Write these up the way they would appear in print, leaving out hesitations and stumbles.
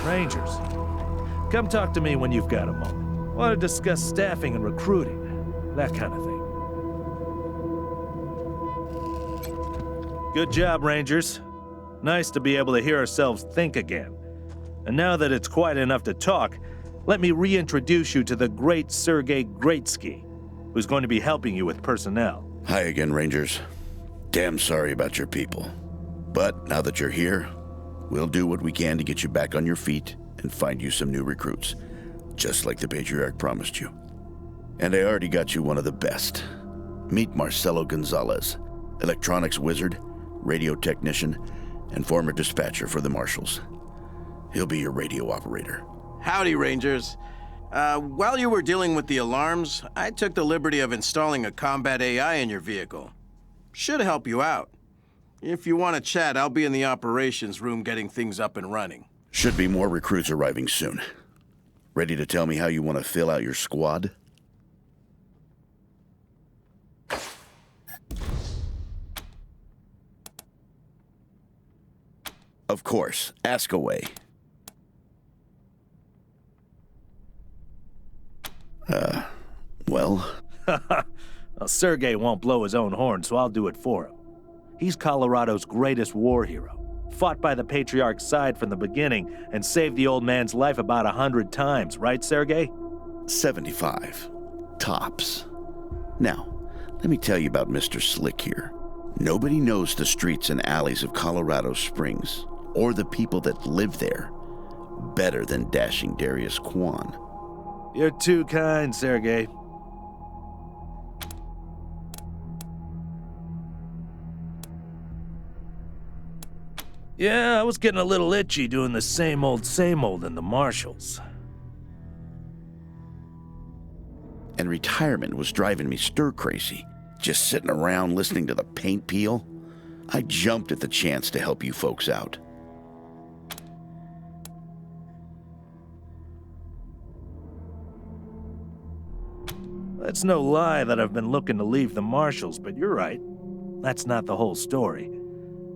Rangers, come talk to me when you've got a moment. Want to discuss staffing and recruiting, that kind of thing. Good job, Rangers. Nice to be able to hear ourselves think again. And now that it's quiet enough to talk, let me reintroduce you to the great Sergei Greatsky, who's going to be helping you with personnel. Hi again, Rangers. Damn sorry about your people. But now that you're here, we'll do what we can to get you back on your feet and find you some new recruits, just like the Patriarch promised you. And I already got you one of the best. Meet Marcelo Gonzalez, electronics wizard, radio technician, and former dispatcher for the Marshals. He'll be your radio operator. Howdy, Rangers. While you were dealing with the alarms, I took the liberty of installing a combat AI in your vehicle. Should help you out. If you want to chat, I'll be in the operations room getting things up and running. Should be more recruits arriving soon. Ready to tell me how you want to fill out your squad? Of course, ask away. Well? Well, Sergei won't blow his own horn, so I'll do it for him. He's Colorado's greatest war hero. Fought by the Patriarch's side from the beginning and saved the old man's life about 100 times, right, Sergei? 75. Tops. Now, let me tell you about Mr. Slick here. Nobody knows the streets and alleys of Colorado Springs, or the people that live there, better than dashing Darius Kwan. You're too kind, Sergei. Yeah, I was getting a little itchy doing the same old in the Marshals. And retirement was driving me stir-crazy. Just sitting around listening to the paint peel. I jumped at the chance to help you folks out. It's no lie that I've been looking to leave the Marshals, but you're right. That's not the whole story.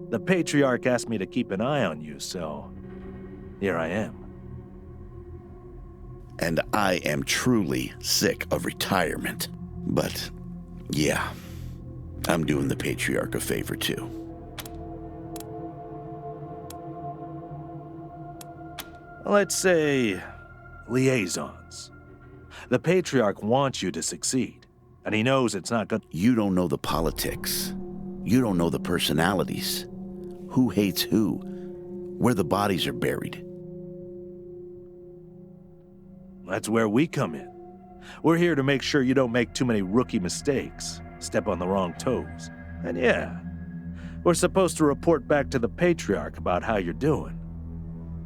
The Patriarch asked me to keep an eye on you, so here I am. And I am truly sick of retirement. But, yeah, I'm doing the Patriarch a favor too. Let's say liaisons. The Patriarch wants you to succeed, and he knows it's not good. You don't know the politics. You don't know the personalities. Who hates who? Where the bodies are buried. That's where we come in. We're here to make sure you don't make too many rookie mistakes, step on the wrong toes. And yeah, we're supposed to report back to the Patriarch about how you're doing.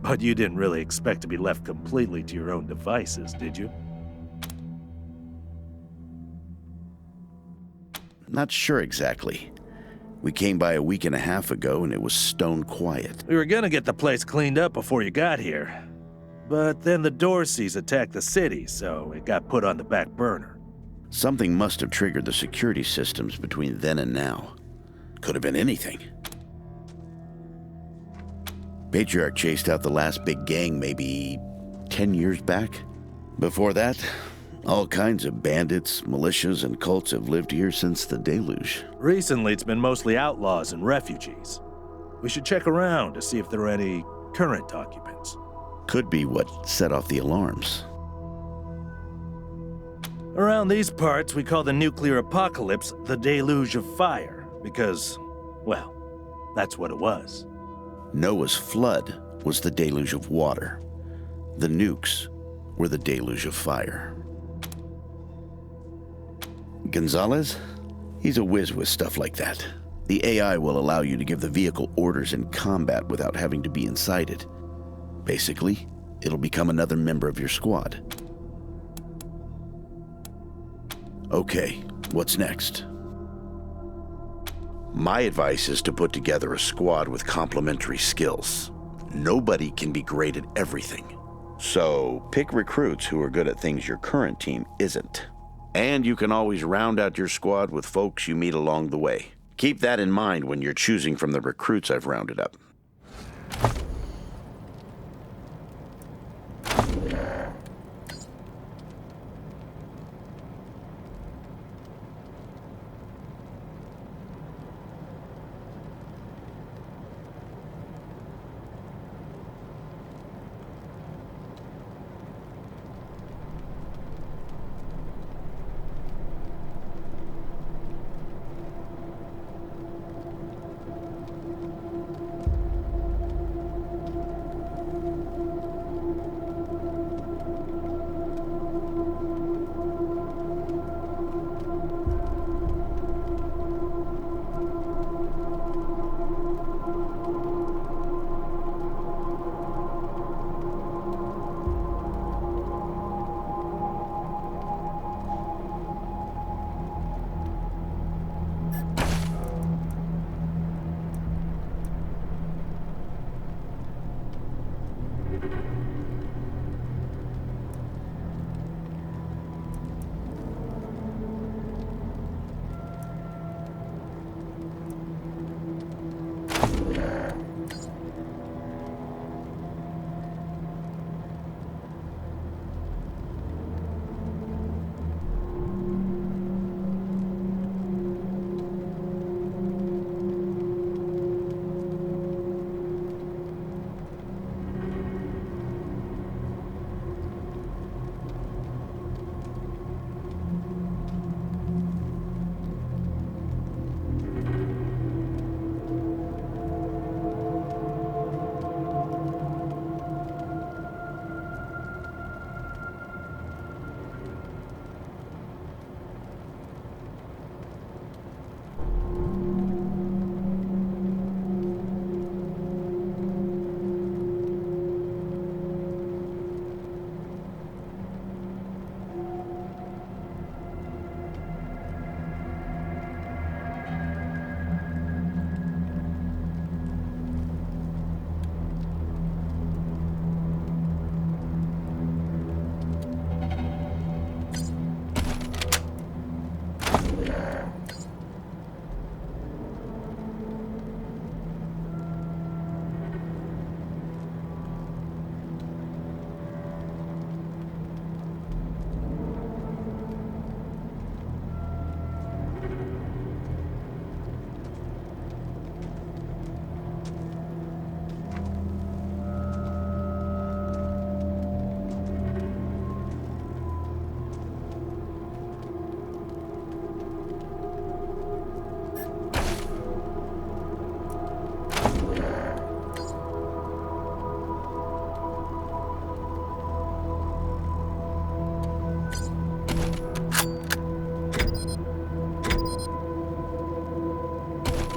But you didn't really expect to be left completely to your own devices, did you? Not sure exactly. We came by a week and a half ago and it was stone quiet. We were gonna get the place cleaned up before you got here. But then the Dorseys attacked the city, so it got put on the back burner. Something must have triggered the security systems between then and now. Could have been anything. Patriarch chased out the last big gang maybe 10 years back. Before that, all kinds of bandits, militias, and cults have lived here since the deluge. Recently, it's been mostly outlaws and refugees. We should check around to see if there are any current occupants. Could be what set off the alarms. Around these parts, we call the nuclear apocalypse the deluge of fire, because, well, that's what it was. Noah's flood was the deluge of water. The nukes were the deluge of fire. Gonzalez? He's a whiz with stuff like that. The AI will allow you to give the vehicle orders in combat without having to be inside it. Basically, it'll become another member of your squad. Okay, what's next? My advice is to put together a squad with complementary skills. Nobody can be great at everything. So, pick recruits who are good at things your current team isn't. And you can always round out your squad with folks you meet along the way. Keep that in mind when you're choosing from the recruits I've rounded up.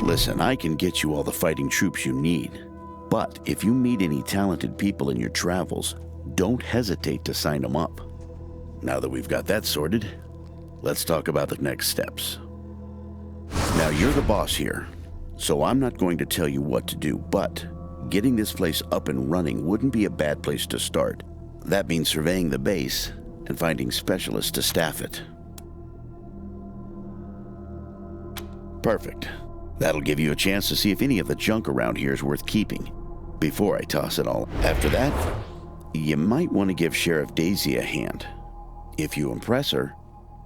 Listen, I can get you all the fighting troops you need. But if you meet any talented people in your travels, don't hesitate to sign them up. Now that we've got that sorted, let's talk about the next steps. Now, you're the boss here, so I'm not going to tell you what to do, but getting this place up and running wouldn't be a bad place to start. That means surveying the base and finding specialists to staff it. Perfect. That'll give you a chance to see if any of the junk around here is worth keeping before I toss it all. After that, you might want to give Sheriff Daisy a hand. If you impress her,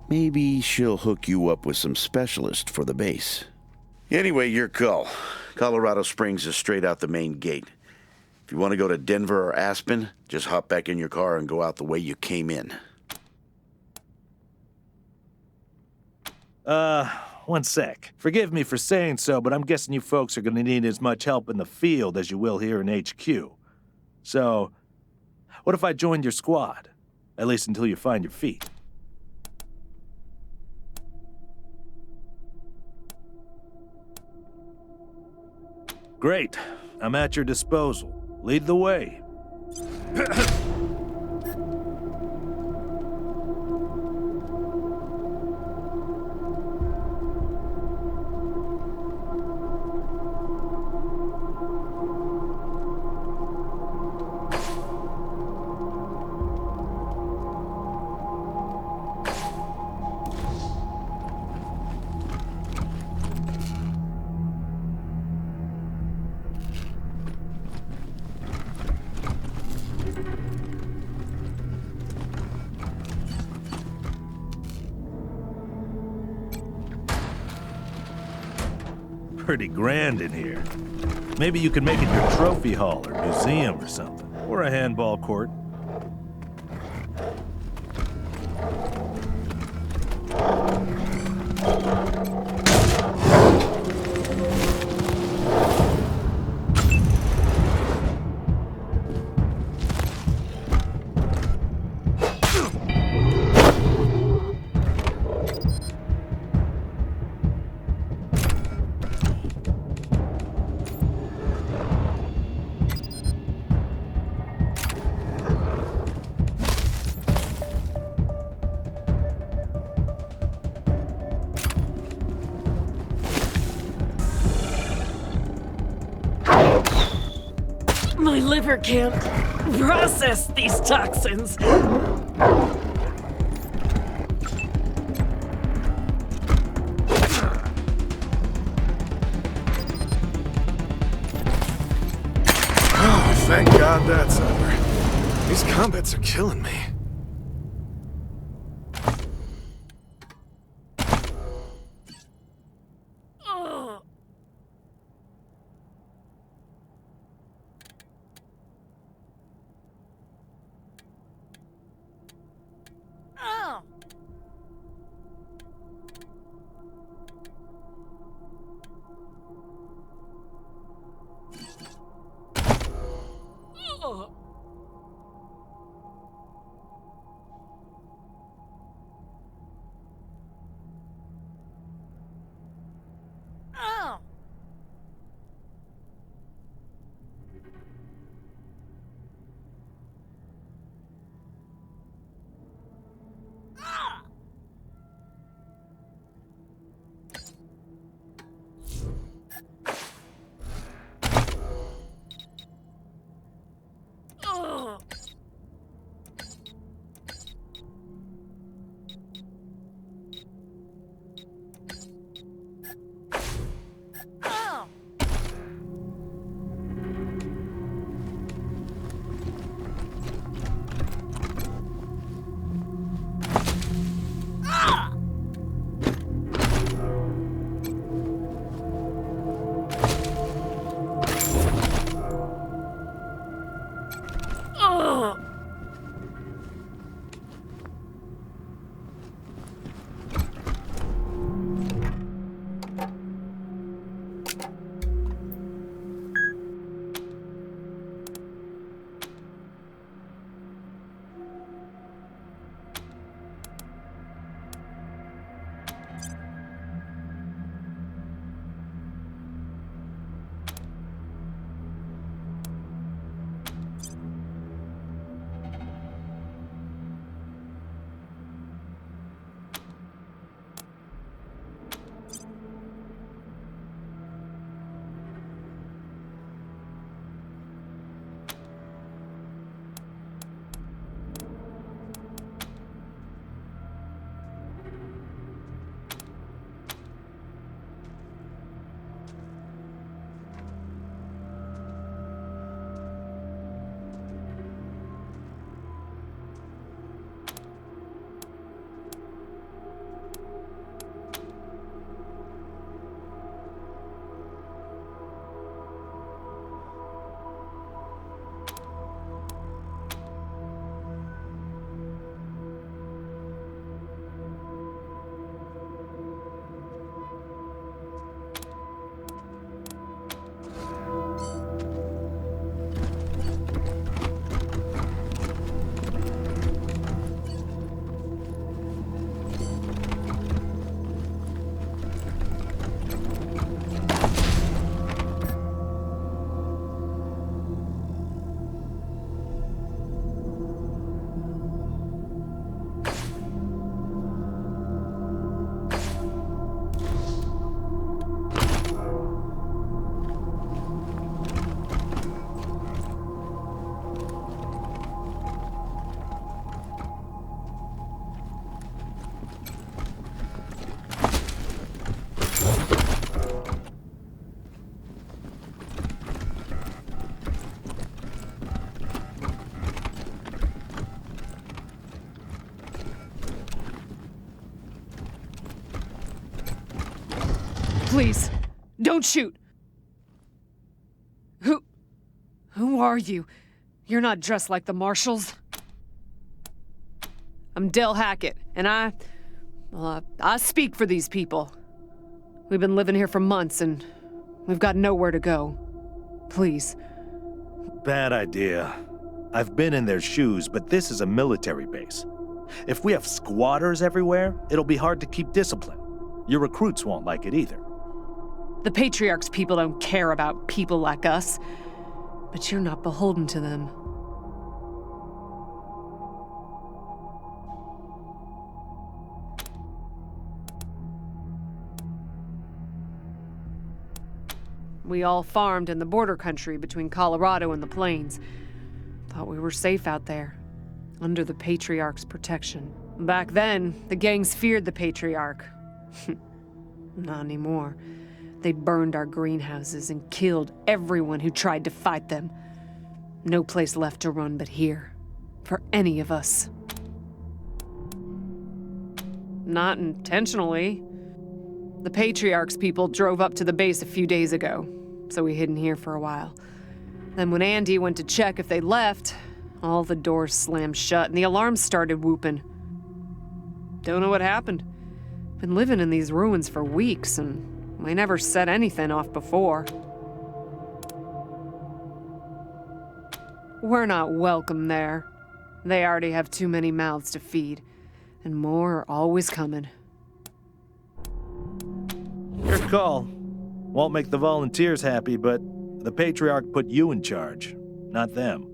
maybe she'll hook you up with some specialists for the base. Anyway, your call. Colorado Springs is straight out the main gate. If you want to go to Denver or Aspen, just hop back in your car and go out the way you came in. One sec. Forgive me for saying so, but I'm guessing you folks are gonna need as much help in the field as you will here in HQ. So, what if I joined your squad? At least until you find your feet. Great. I'm at your disposal. Lead the way. Pretty grand in here. Maybe you could make it your trophy hall or museum or something. Or a handball court. My liver can't process these toxins. Oh, thank God that's over. These combats are killing me. Please, don't shoot. Who are you? You're not dressed like the marshals. I'm Del Hackett, and I speak for these people. We've been living here for months, and we've got nowhere to go. Please. Bad idea. I've been in their shoes, but this is a military base. If we have squatters everywhere, it'll be hard to keep discipline. Your recruits won't like it either. The Patriarch's people don't care about people like us, but you're not beholden to them. We all farmed in the border country between Colorado and the plains. Thought we were safe out there, under the Patriarch's protection. Back then, the gangs feared the Patriarch. Not anymore. They burned our greenhouses and killed everyone who tried to fight them. No place left to run but here, for any of us. Not intentionally. The Patriarch's people drove up to the base a few days ago, so we hid in here for a while. Then when Andy went to check if they left, all the doors slammed shut and the alarms started whooping. Don't know what happened. Been living in these ruins for weeks and we never set anything off before. We're not welcome there. They already have too many mouths to feed, and more are always coming. Your call. Won't make the volunteers happy, but the Patriarch put you in charge, not them.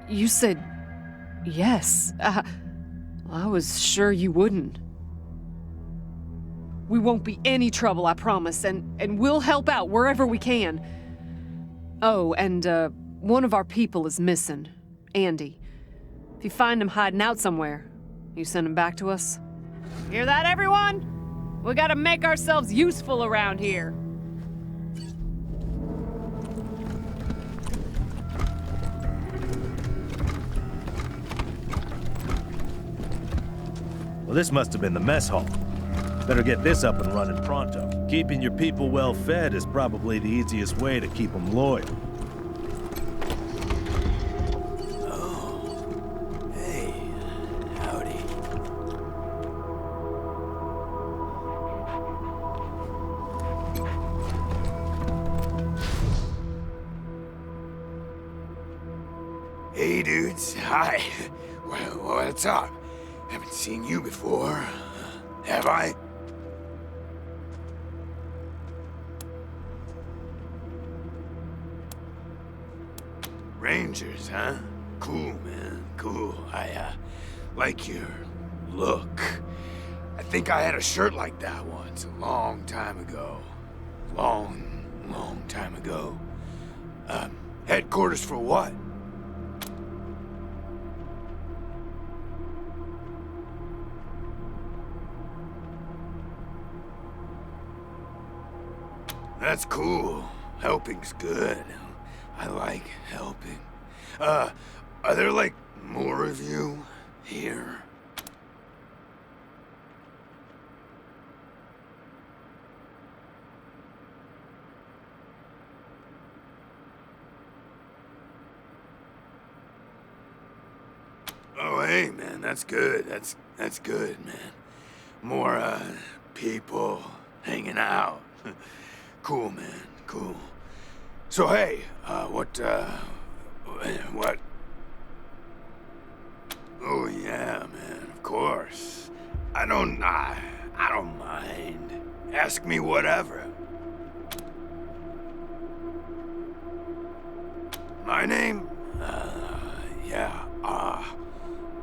You said yes. I was sure you wouldn't. We won't be any trouble, I promise, and we'll help out wherever we can. Oh, and one of our people is missing, Andy. If you find him hiding out somewhere, you send him back to us. Hear that, everyone? We gotta make ourselves useful around here. Well, this must have been the mess hall. Better get this up and running pronto. Keeping your people well fed is probably the easiest way to keep them loyal. Oh, hey, howdy. Hey, dudes. Hi. Well, what's up? Haven't seen you before. Have I? Rangers, huh? Cool, man. Cool. I like your look. I think I had a shirt like that once, a long time ago. Long time ago. Headquarters for what? That's cool. Helping's good. I like helping. Are there, like, more of you here? Oh, hey, man, that's good. That's good, man. More, people hanging out. Cool, man, cool. So, hey, what? Oh, yeah, man, of course. I don't mind. Ask me whatever. My name?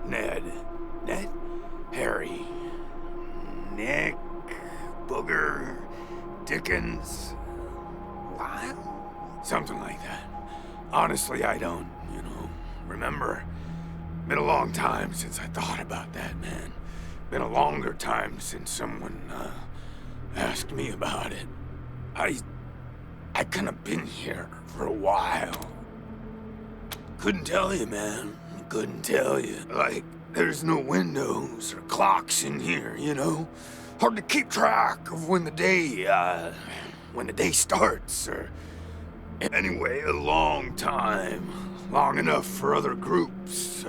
Ned. Ned? Harry. Nick. Booger. Dickens. What? Something like that. Honestly, I don't, remember. Been a long time since I thought about that, man. Been a longer time since someone, asked me about it. I kinda been here for a while. Couldn't tell you, man. Couldn't tell you. Like, There's no windows or clocks in here, you know? Hard to keep track of when the day starts, or... Anyway, a long time. Long enough for other groups,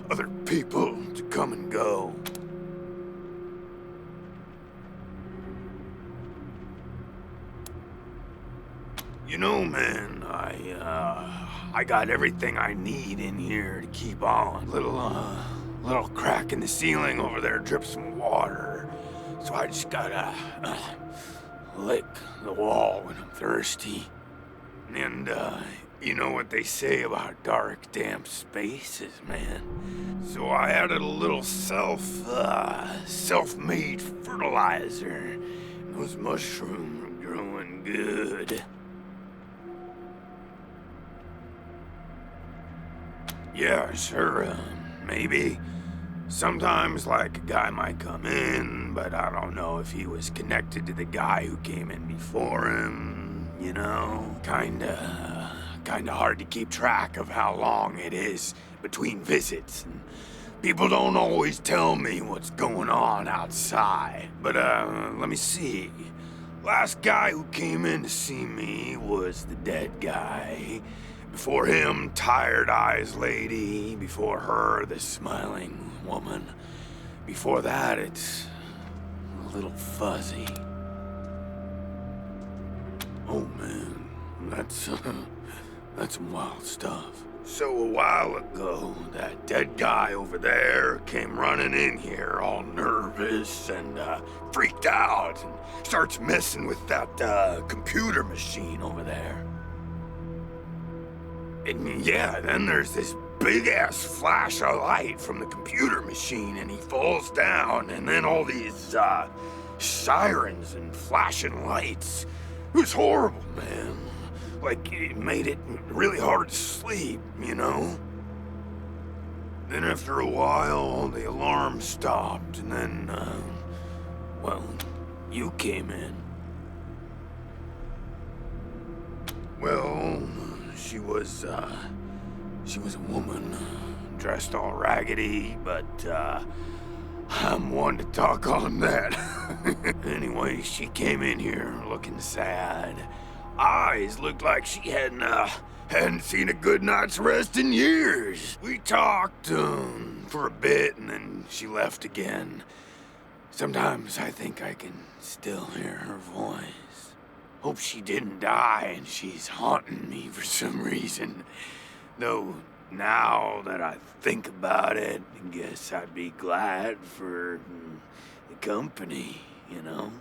other people to come and go. You know, man, I got everything I need in here to keep on. Little crack in the ceiling over there drips some water. So I just gotta lick the wall when I'm thirsty. And, you know what they say about dark, damp spaces, man. So I added a little self-made fertilizer. Those mushrooms are growing good. Yeah, sure, maybe. Sometimes, like, a guy might come in, but I don't know if he was connected to the guy who came in before him, you know? Kinda hard to keep track of how long it is between visits, and people don't always tell me what's going on outside. But, let me see. Last guy who came in to see me was the dead guy. Before him, Tired Eyes Lady. Before her, the Smiling Woman. Before that, it's a little fuzzy. Oh man, that's some wild stuff. So a while ago, that dead guy over there came running in here all nervous and freaked out and starts messing with that computer machine over there. And yeah, then there's this big-ass flash of light from the computer machine, and he falls down, and then all these, sirens and flashing lights. It was horrible, man. Like, it made it really hard to sleep, you know? Then after a while, the alarm stopped, and then, well, you came in. Well... She was a woman, dressed all raggedy, but, I'm one to talk on that. Anyway, she came in here looking sad. Eyes looked like she hadn't seen a good night's rest in years. We talked, for a bit, and then she left again. Sometimes I think I can still hear her voice. Hope she didn't die and she's haunting me for some reason. Though, now that I think about it, I guess I'd be glad for the company, you know?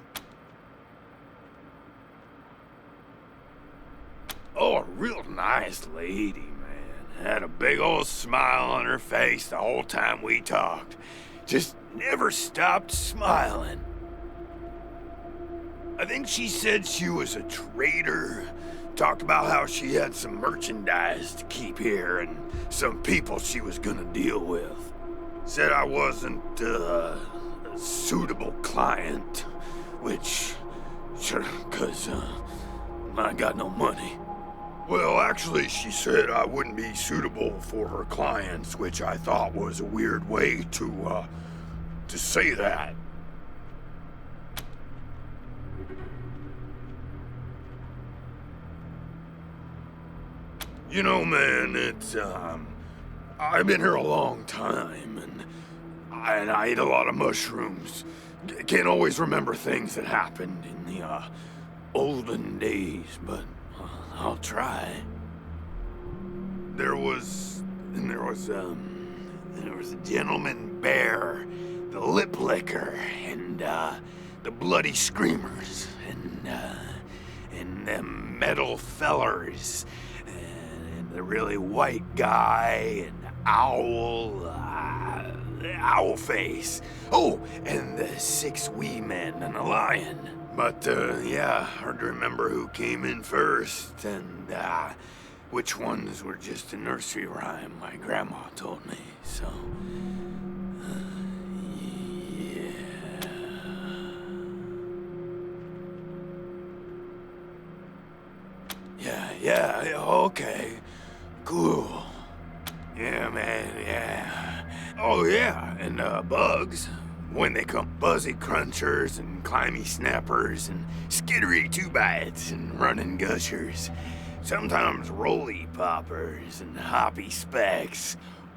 Oh, a real nice lady, man. Had a big old smile on her face the whole time we talked. Just never stopped smiling. I think she said she was a trader. Talked about how she had some merchandise to keep here and some people she was gonna deal with. Said I wasn't a suitable client, which, sure, 'cause I got no money. Well, actually, she said I wouldn't be suitable for her clients, which I thought was a weird way to say that. You know, man, it's, I've been here a long time, and I eat a lot of mushrooms. Can't always remember things that happened in the, olden days, but I'll try. There was a gentleman bear, the lip licker, and, the bloody screamers, and them metal fellers. The really white guy, and owl face. Oh, and the 6 wee men and a lion. But, yeah, hard to remember who came in first, and, which ones were just a nursery rhyme my grandma told me, so... Yeah, okay. Cool. Yeah, man, yeah. Oh, yeah, and bugs. When they come buzzy crunchers and climby snappers and skittery two-bites and running gushers. Sometimes roly poppers and hoppy specks.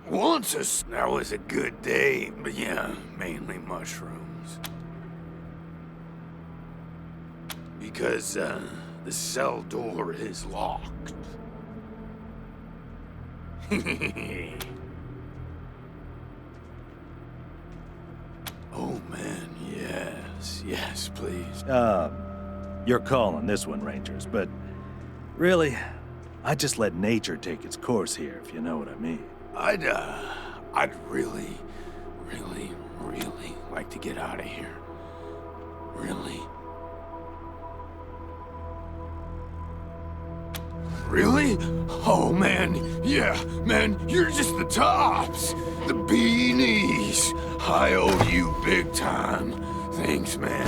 Once that was a good day, but yeah, mainly mushrooms. Because, the cell door is locked. Oh, man, yes, please. Your call on this one, Rangers, but really, I just let nature take its course here, if you know what I mean. I'd really like to get out of here. Really? Really? Oh, man, yeah, man, you're just the tops. The beanies. I owe you big time. Thanks, man.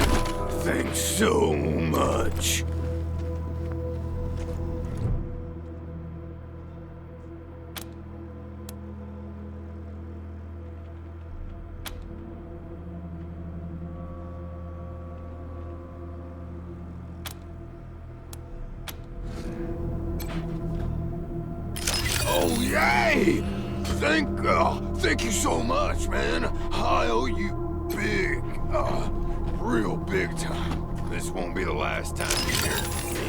Thanks so much. Oh, yay! Thank you so much, man. I owe you big, real big time. This won't be the last time you hear from me.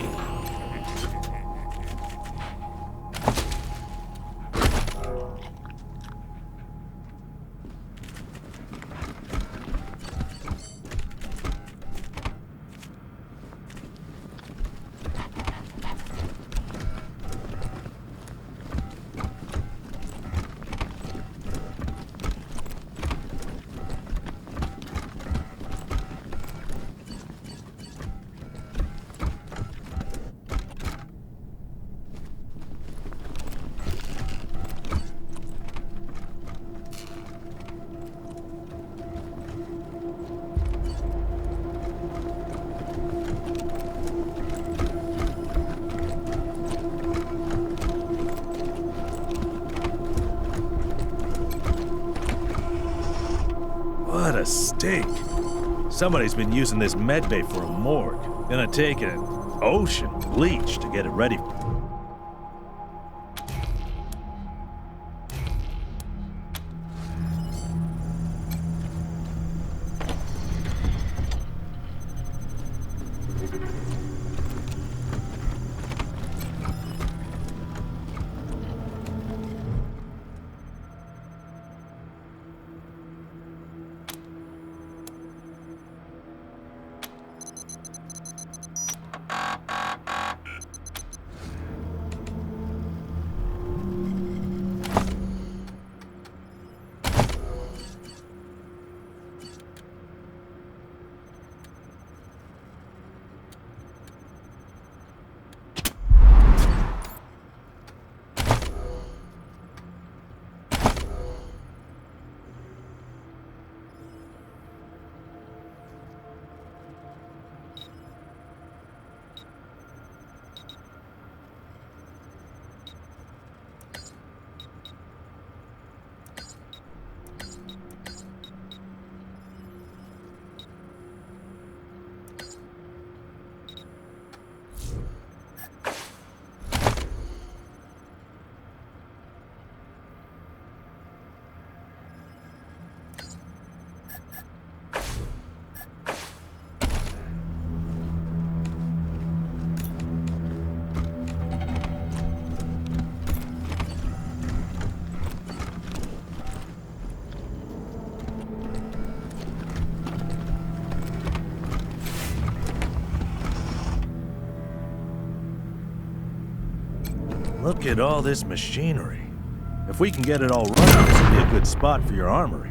What a stink. Somebody's been using this medbay for a morgue. Gonna take an ocean bleach to get it ready. Look at all this machinery. If we can get it all running, this would be a good spot for your armory.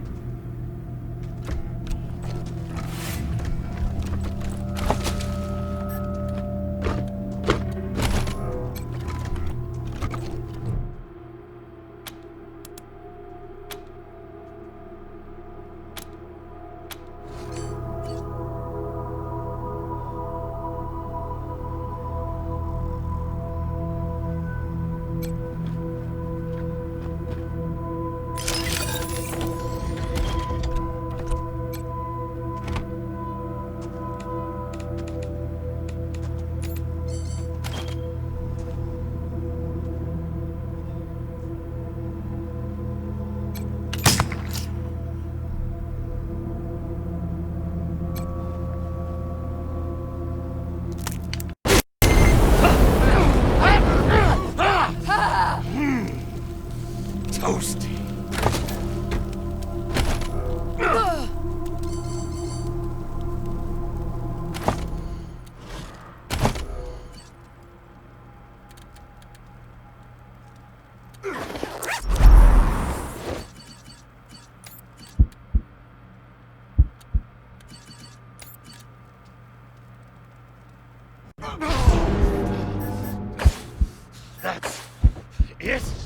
Yes.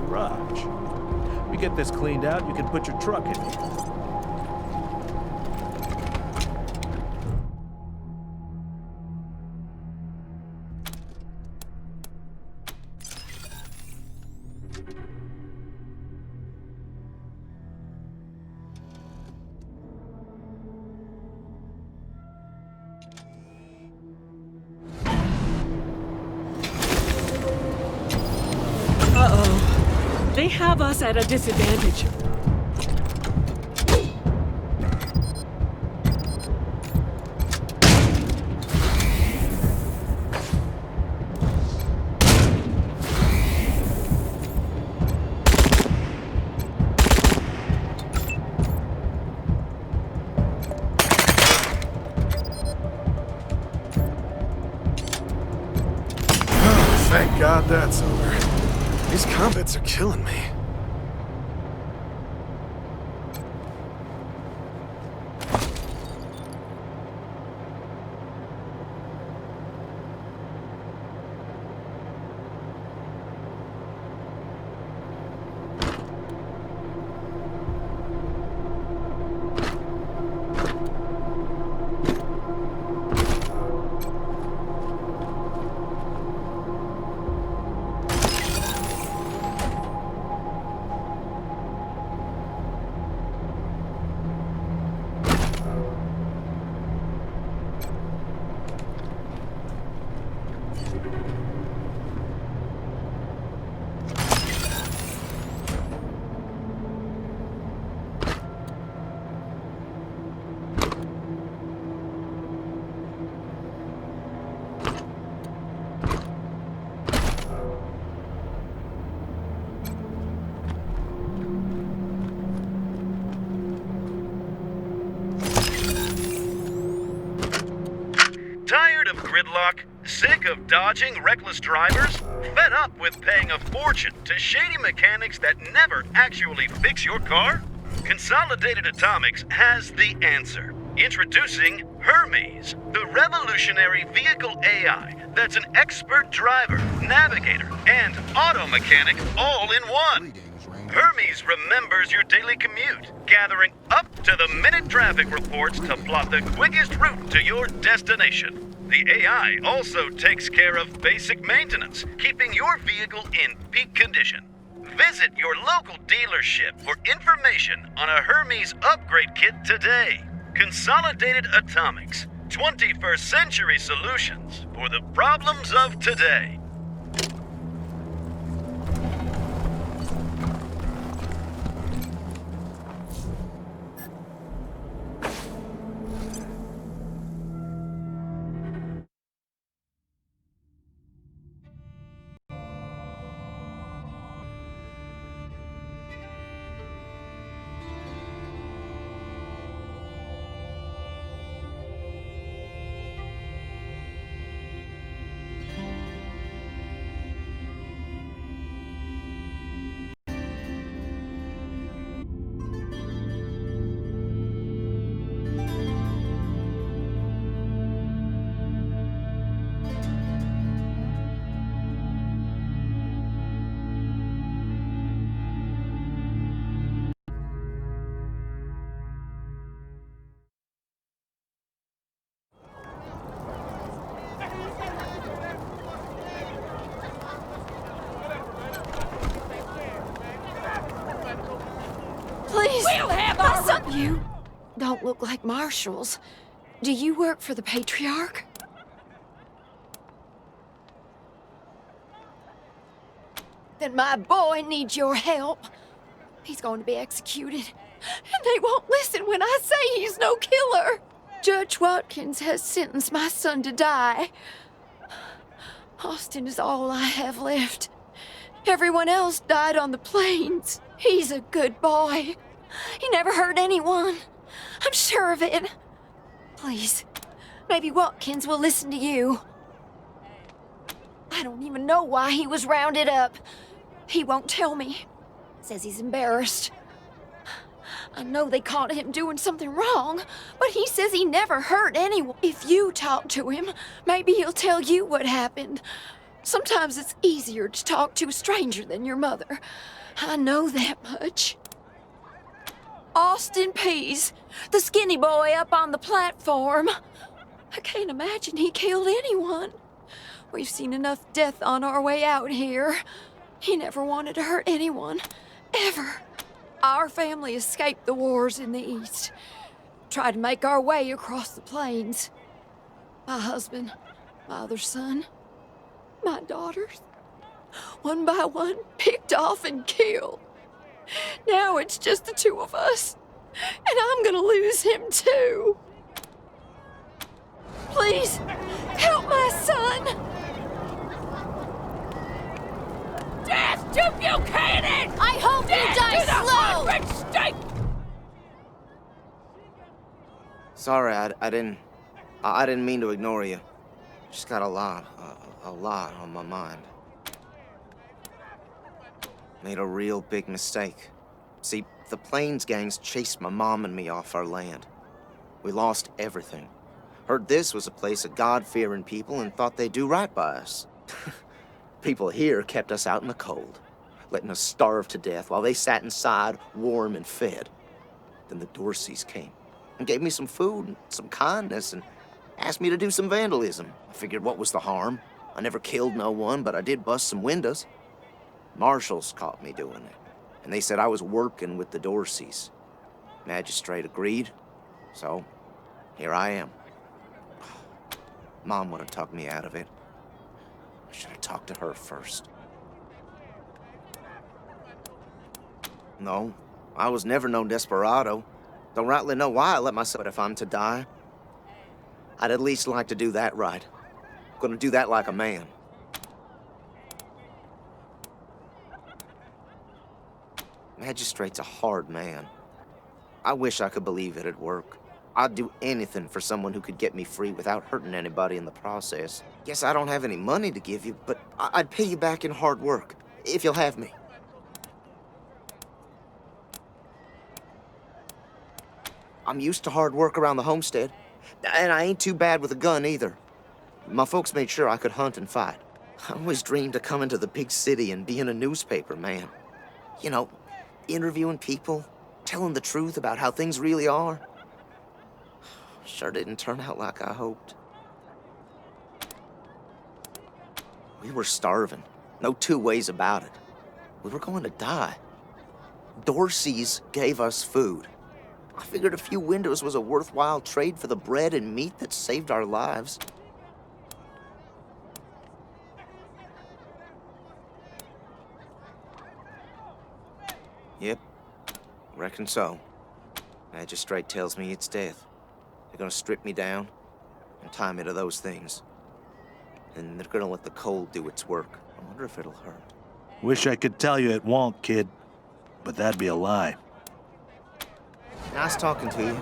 Garage. You get this cleaned out, you can put your truck in here. Uh-oh. They have us at a disadvantage. Thank God that's over. These combats are killing me. Tired of gridlock? Sick of dodging reckless drivers? Fed up with paying a fortune to shady mechanics that never actually fix your car? Consolidated Atomics has the answer. Introducing Hermes, the revolutionary vehicle AI that's an expert driver, navigator, and auto mechanic all in one. Hermes remembers your daily commute, gathering up-to-the-minute traffic reports to plot the quickest route to your destination. The AI also takes care of basic maintenance, keeping your vehicle in peak condition. Visit your local dealership for information on a Hermes upgrade kit today. Consolidated Atomics, 21st century solutions for the problems of today. Please, We'll have our listen. You don't look like marshals. Do you work for the Patriarch? Then my boy needs your help. He's going to be executed. And they won't listen when I say he's no killer. Judge Watkins has sentenced my son to die. Austin is all I have left. Everyone else died on the plains. He's a good boy. He never hurt anyone. I'm sure of it. Please, maybe Watkins will listen to you. I don't even know why he was rounded up. He won't tell me. Says he's embarrassed. I know they caught him doing something wrong, but he says he never hurt anyone. If you talk to him, maybe he'll tell you what happened. Sometimes it's easier to talk to a stranger than your mother. I know that much. Austin Pease, the skinny boy up on the platform. I can't imagine he killed anyone. We've seen enough death on our way out here. He never wanted to hurt anyone, ever. Our family escaped the wars in the East. Tried to make our way across the plains. My husband, my other son, my daughters, one by one, picked off and killed. Now it's just the two of us, and I'm gonna lose him too. Please, help my son! Death to Buchanan! I hope you die slow! Stake! Sorry, I didn't mean to ignore you. Just got a lot on my mind. Made a real big mistake. See, the Plains gangs chased my mom and me off our land. We lost everything. Heard this was a place of God-fearing people and thought they'd do right by us. People here kept us out in the cold, letting us starve to death while they sat inside, warm and fed. Then the Dorseys came and gave me some food and some kindness and asked me to do some vandalism. I figured what was the harm? I never killed no one, but I did bust some windows. Marshals caught me doing it, and they said I was working with the Dorseys. Magistrate agreed, so here I am. Mom would have talked me out of it. I should have talked to her first. No, I was never no desperado. Don't rightly know why I let myself, but if I'm to die, I'd at least like to do that right. Gonna do that like a man. Magistrate's a hard man. I wish I could believe it'd work. I'd do anything for someone who could get me free without hurting anybody in the process. Guess I don't have any money to give you, but I'd pay you back in hard work, if you'll have me. I'm used to hard work around the homestead, and I ain't too bad with a gun either. My folks made sure I could hunt and fight. I always dreamed of coming to the big city and being a newspaper man. You know, interviewing people, telling the truth about how things really are. Sure didn't turn out like I hoped. We were starving. No two ways about it. We were going to die. Dorseys gave us food. I figured a few windows was a worthwhile trade for the bread and meat that saved our lives. Yep, reckon so. Magistrate tells me it's death. They're gonna strip me down and tie me to those things. And they're gonna let the cold do its work. I wonder if it'll hurt. Wish I could tell you it won't, kid. But that'd be a lie. Nice talking to you.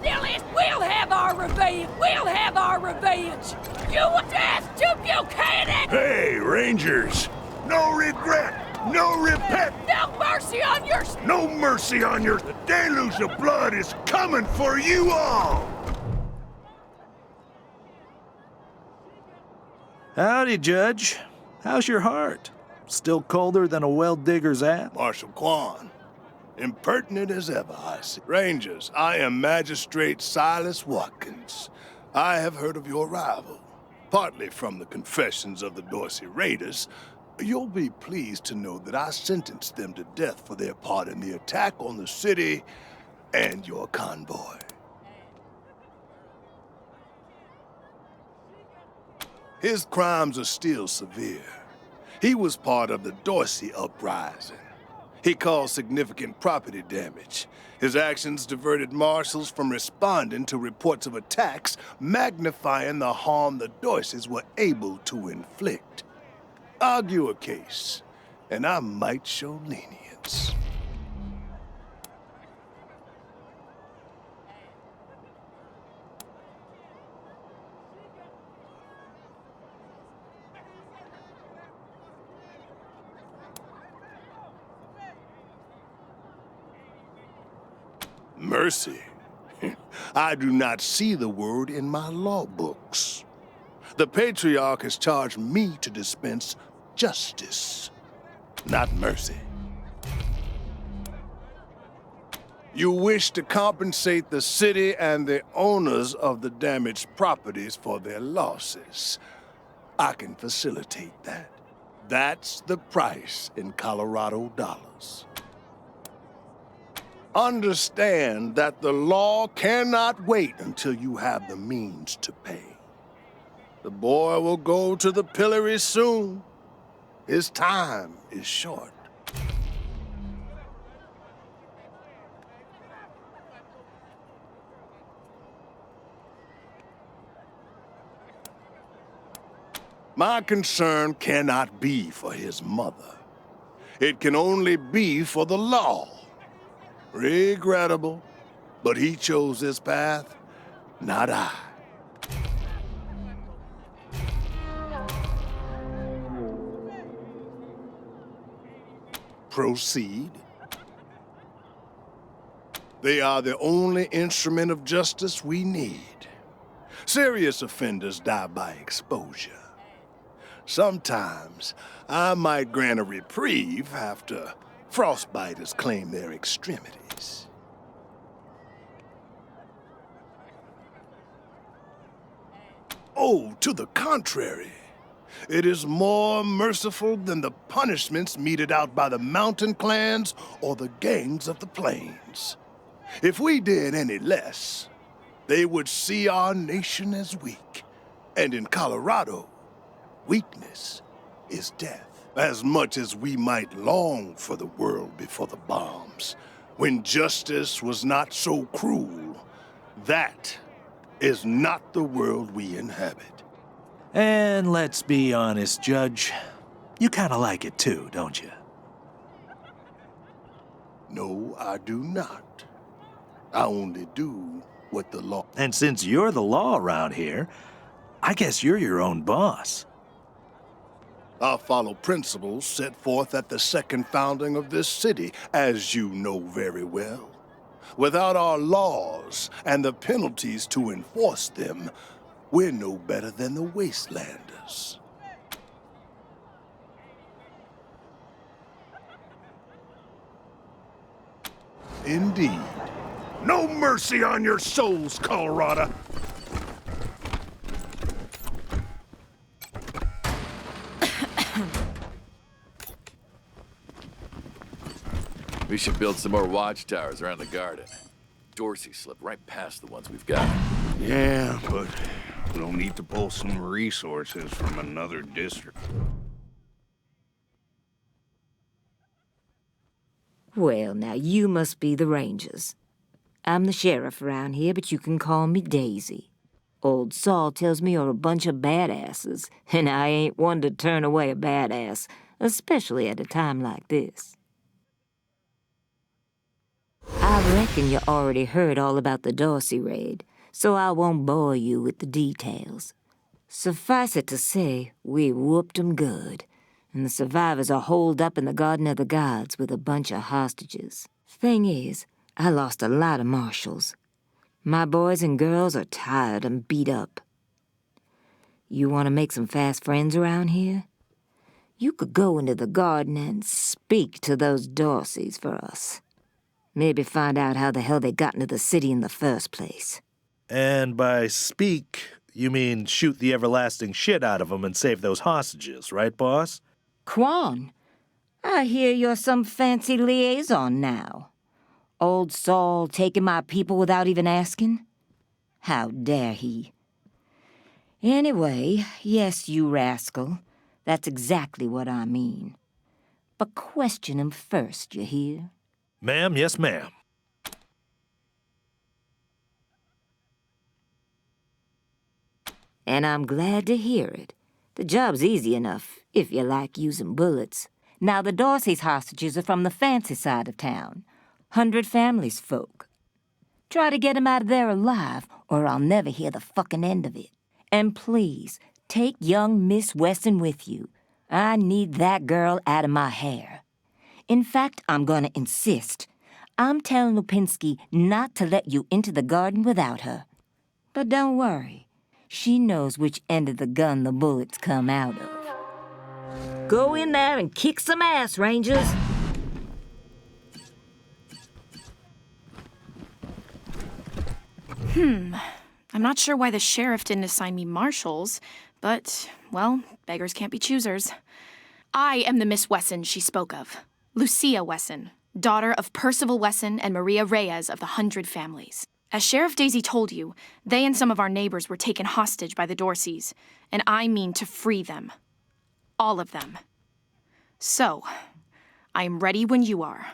Dillies, we'll have our revenge! We'll have our revenge! You death to Buchanan! Hey, Rangers! No regret! No repent! No mercy on your... No mercy on your... The deluge of blood is coming for you all! Howdy, Judge. How's your heart? Still colder than a well-digger's ass? Marshal Quan, impertinent as ever, I see. Rangers, I am Magistrate Silas Watkins. I have heard of your arrival, partly from the confessions of the Dorsey raiders. You'll be pleased to know that I sentenced them to death for their part in the attack on the city and your convoy. His crimes are still severe. He was part of the Dorsey uprising. He caused significant property damage. His actions diverted marshals from responding to reports of attacks, magnifying the harm the Doyces were able to inflict. Argue a case, and I might show lenience. Mercy. I do not see the word in my law books. The Patriarch has charged me to dispense justice, not mercy. You wish to compensate the city and the owners of the damaged properties for their losses. I can facilitate that. That's the price in Colorado dollars. Understand that the law cannot wait until you have the means to pay. The boy will go to the pillory soon. His time is short. My concern cannot be for his mother. It can only be for the law. Regrettable, but he chose this path, not I. Proceed. They are the only instrument of justice we need. Serious offenders die by exposure. Sometimes I might grant a reprieve after frostbiters claim their extremities. Oh, to the contrary. It is more merciful than the punishments meted out by the mountain clans or the gangs of the plains. If we did any less, they would see our nation as weak. And in Colorado, weakness is death. As much as we might long for the world before the bombs, when justice was not so cruel, that is not the world we inhabit. And let's be honest, Judge. You kind of like it too, don't you? No, I do not. I only do what the law... And since you're the law around here, I guess you're your own boss. I follow principles set forth at the second founding of this city, as you know very well. Without our laws and the penalties to enforce them, we're no better than the Wastelanders. Indeed. No mercy on your souls, Colorado! We should build some more watchtowers around the garden. Dorsey slipped right past the ones we've got. Yeah, but we'll need to pull some resources from another district. Well, now you must be the Rangers. I'm the sheriff around here, but you can call me Daisy. Old Saul tells me you're a bunch of badasses, and I ain't one to turn away a badass, especially at a time like this. I reckon you already heard all about the Dorsey raid, so I won't bore you with the details. Suffice it to say, we whooped 'em good, and the survivors are holed up in the Garden of the Gods with a bunch of hostages. Thing is, I lost a lot of marshals. My boys and girls are tired and beat up. You want to make some fast friends around here? You could go into the garden and speak to those Dorseys for us. Maybe find out how the hell they got into the city in the first place. And by speak, you mean shoot the everlasting shit out of them and save those hostages, right, boss? Quan, I hear you're some fancy liaison now. Old Saul taking my people without even asking? How dare he? Anyway, yes, you rascal. That's exactly what I mean. But question him first, you hear? Ma'am, yes, ma'am. And I'm glad to hear it. The job's easy enough, if you like using bullets. Now, the Dorsey's hostages are from the fancy side of town. 100 Families folk. Try to get 'em out of there alive, or I'll never hear the fucking end of it. And please, take young Miss Weston with you. I need that girl out of my hair. In fact, I'm gonna insist. I'm telling Lupinski not to let you into the garden without her. But don't worry. She knows which end of the gun the bullets come out of. Go in there and kick some ass, Rangers. I'm not sure why the sheriff didn't assign me marshals, but, well, beggars can't be choosers. I am the Miss Wesson she spoke of. Lucia Wesson, daughter of Percival Wesson and Maria Reyes of the 100 Families. As Sheriff Daisy told you, they and some of our neighbors were taken hostage by the Dorseys, and I mean to free them. All of them. So, I am ready when you are.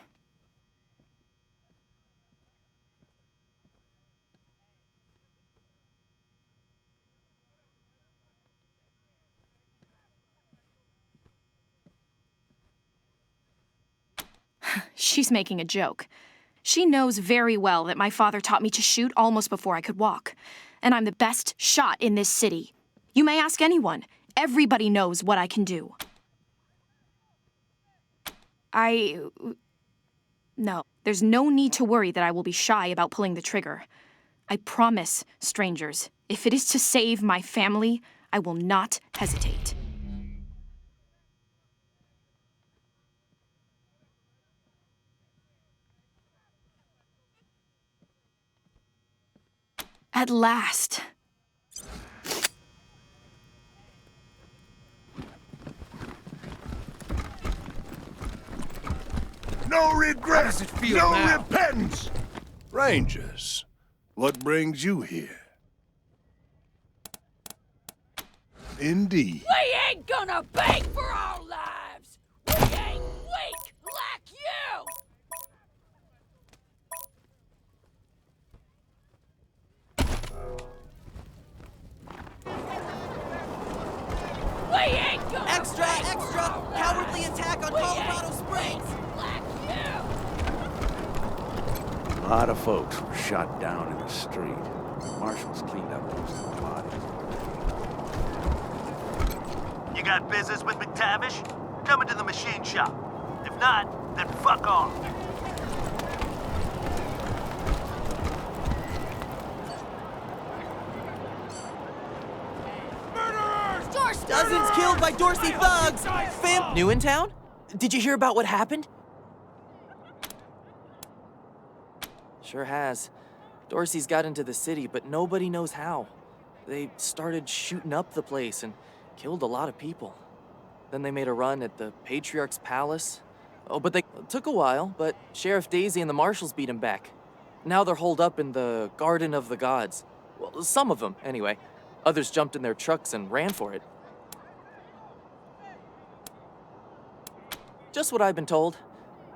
She's making a joke. She knows very well that my father taught me to shoot almost before I could walk, and I'm the best shot in this city. You may ask anyone. Everybody knows what I can do. No, there's no need to worry that I will be shy about pulling the trigger. I promise, strangers, if it is to save my family, I will not hesitate. At last. No regret. How does it feel no now? repentance. Rangers, what brings you here? Indeed. We ain't gonna beg for our lives! We ain't weak like you! We ain't gonna Extra, beg for extra! our lives. Cowardly attack on We Colorado ain't Springs! weak like you! A lot of folks were shot down in the street. Marshals cleaned up most of the bodies. You got business with McTavish? Come into the machine shop. If not, then fuck off. Dozens killed by Dorsey thugs! New in town? Did you hear about what happened? Sure has. Dorsey's got into the city, but nobody knows how. They started shooting up the place and killed a lot of people. Then they made a run at the Patriarch's palace. Oh, but it took a while, but Sheriff Daisy and the marshals beat him back. Now they're holed up in the Garden of the Gods. Well, some of them, anyway. Others jumped in their trucks and ran for it. Just what I've been told.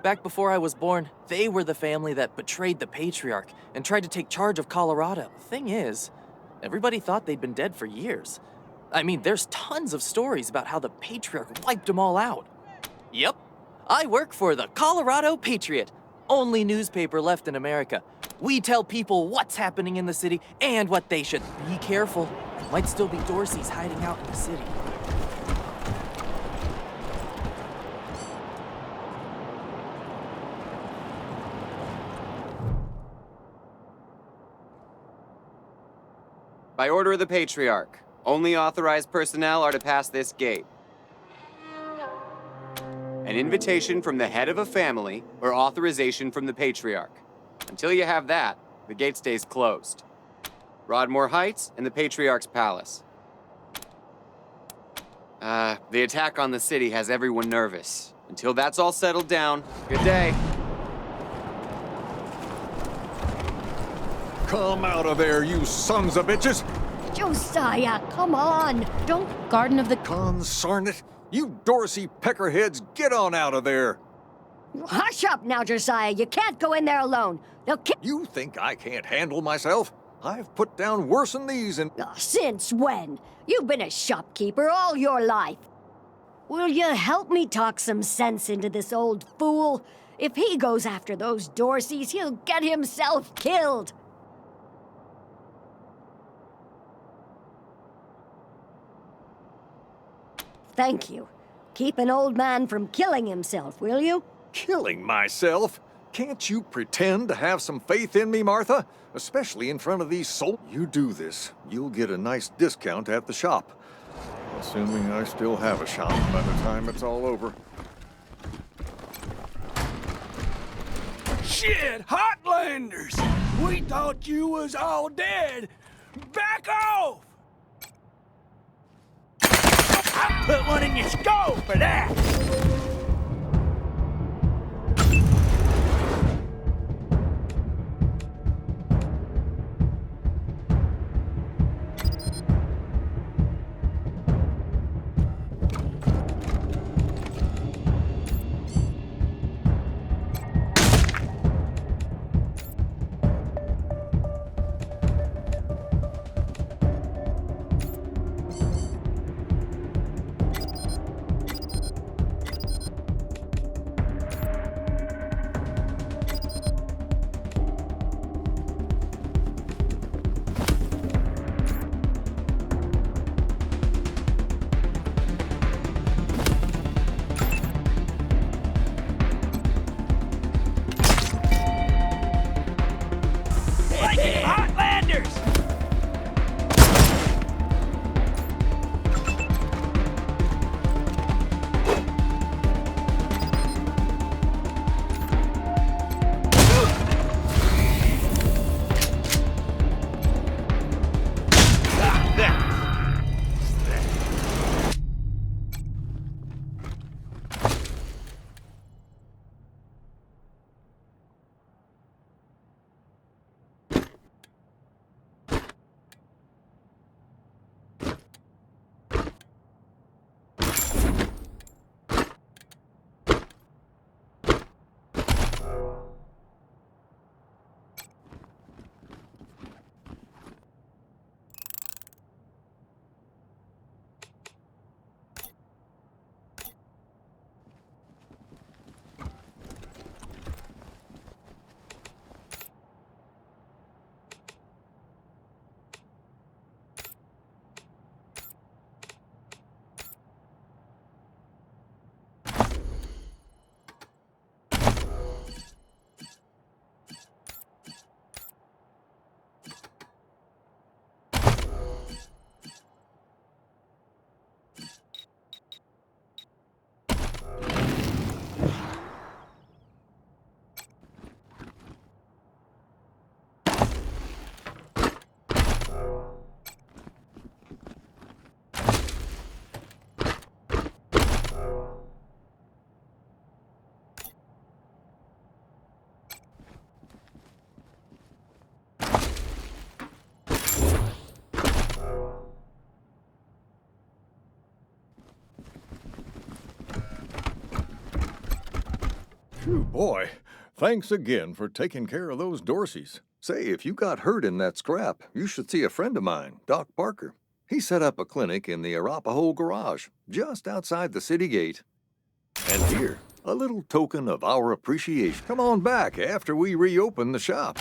Back before I was born, they were the family that betrayed the Patriarch and tried to take charge of Colorado. Thing is, everybody thought they'd been dead for years. I mean, there's tons of stories about how the Patriarch wiped them all out. Yep, I work for the Colorado Patriot, only newspaper left in America. We tell people what's happening in the city and what they should be careful. Might still be Dorseys hiding out in the city. By order of the Patriarch, only authorized personnel are to pass this gate. An invitation from the head of a family or authorization from the Patriarch. Until you have that, the gate stays closed. Broadmoor Heights and the Patriarch's Palace. The attack on the city has everyone nervous. Until that's all settled down, good day. Come out of there, you sons of bitches! Josiah, come on! Don't... Garden of the... Consarn it! You Dorsey peckerheads, get on out of there! Hush up now, Josiah. You can't go in there alone. They'll kill— You think I can't handle myself? I've put down worse than these and— Since when? You've been a shopkeeper all your life. Will you help me talk some sense into this old fool? If he goes after those Dorseys, he'll get himself killed. Thank you. Keep an old man from killing himself, will you? Killing myself? Can't you pretend to have some faith in me, Martha? Especially in front of these You do this, you'll get a nice discount at the shop. Assuming I still have a shop by the time it's all over. Shit, Hotlanders! We thought you was all dead. Back off! I put one in your skull for that! Phew, boy. Thanks again for taking care of those Dorseys. Say, if you got hurt in that scrap, you should see a friend of mine, Doc Parker. He set up a clinic in the Arapahoe garage, just outside the city gate. And here, a little token of our appreciation. Come on back after we reopen the shop.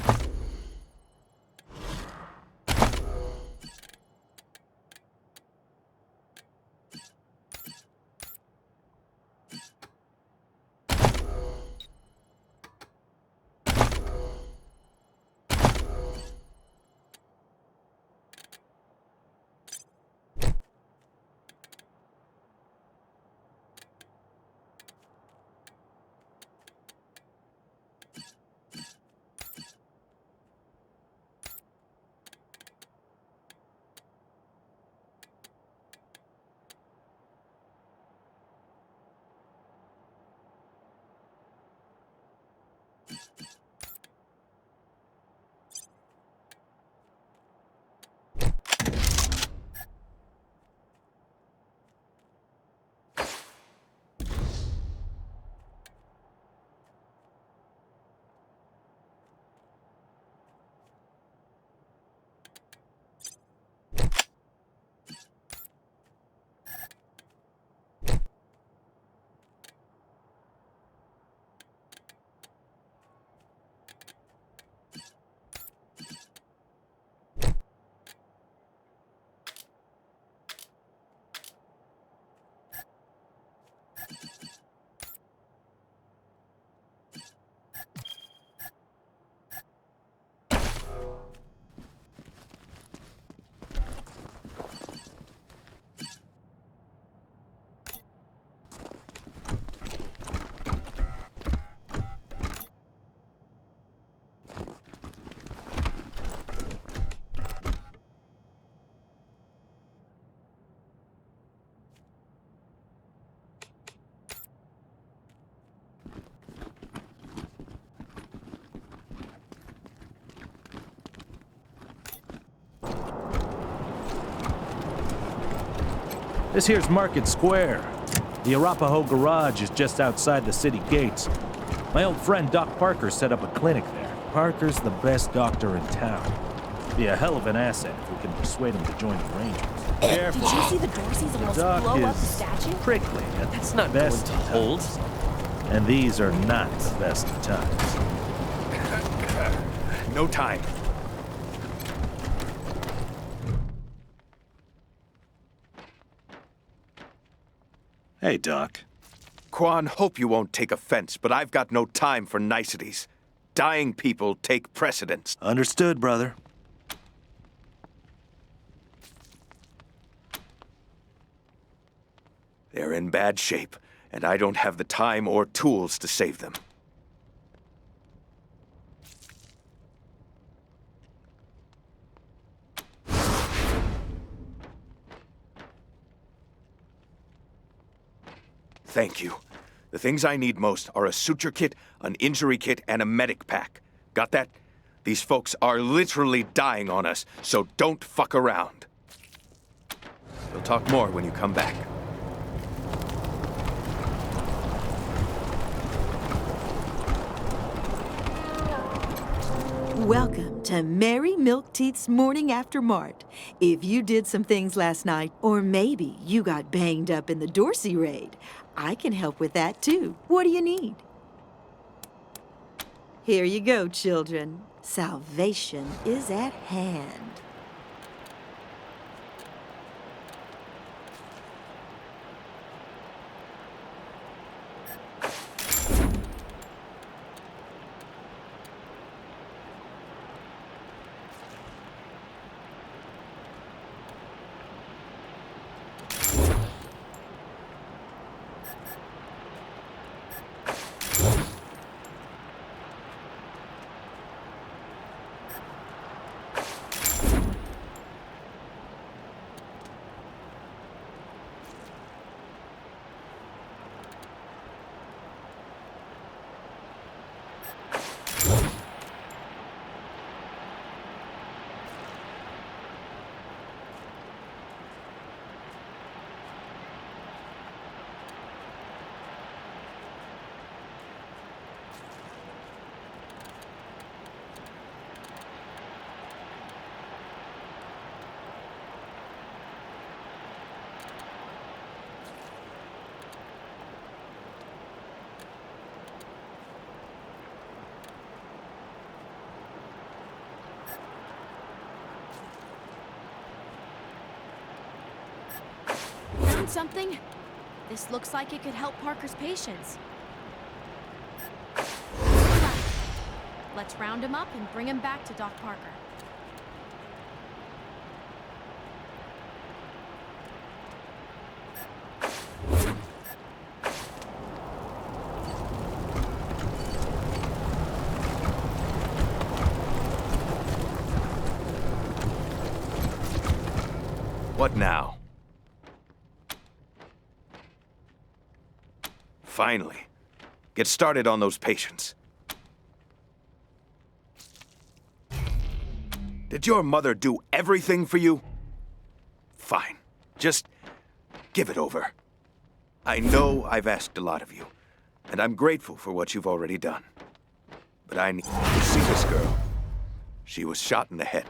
This here's Market Square. The Arapahoe Garage is just outside the city gates. My old friend Doc Parker set up a clinic there. Parker's the best doctor in town. Be a hell of an asset if we can persuade him to join the Rangers. Careful. Did you see the Dorseys almost Doc blow up the is statue? prickly at That's not best going to hold. times. And these are not the best of times. No time. Hey, Doc. Quan, hope you won't take offense, but I've got no time for niceties. Dying people take precedence. Understood, brother. They're in bad shape, and I don't have the time or tools to save them. Thank you. The things I need most are a suture kit, an injury kit, and a medic pack. Got that? These folks are literally dying on us, so don't fuck around. We'll talk more when you come back. Welcome to Mary Milkteeth's Morning After Mart. If you did some things last night, or maybe you got banged up in the Dorsey raid, I can help with that too. What do you need? Here you go, children. Salvation is at hand. Found something? This looks like it could help Parker's patients. Let's round him up and bring him back to Doc Parker. What now? Finally. Get started on those patients. Did your mother do everything for you? Fine. Just give it over. I know I've asked a lot of you, and I'm grateful for what you've already done. But I need to see this girl. She was shot in the head,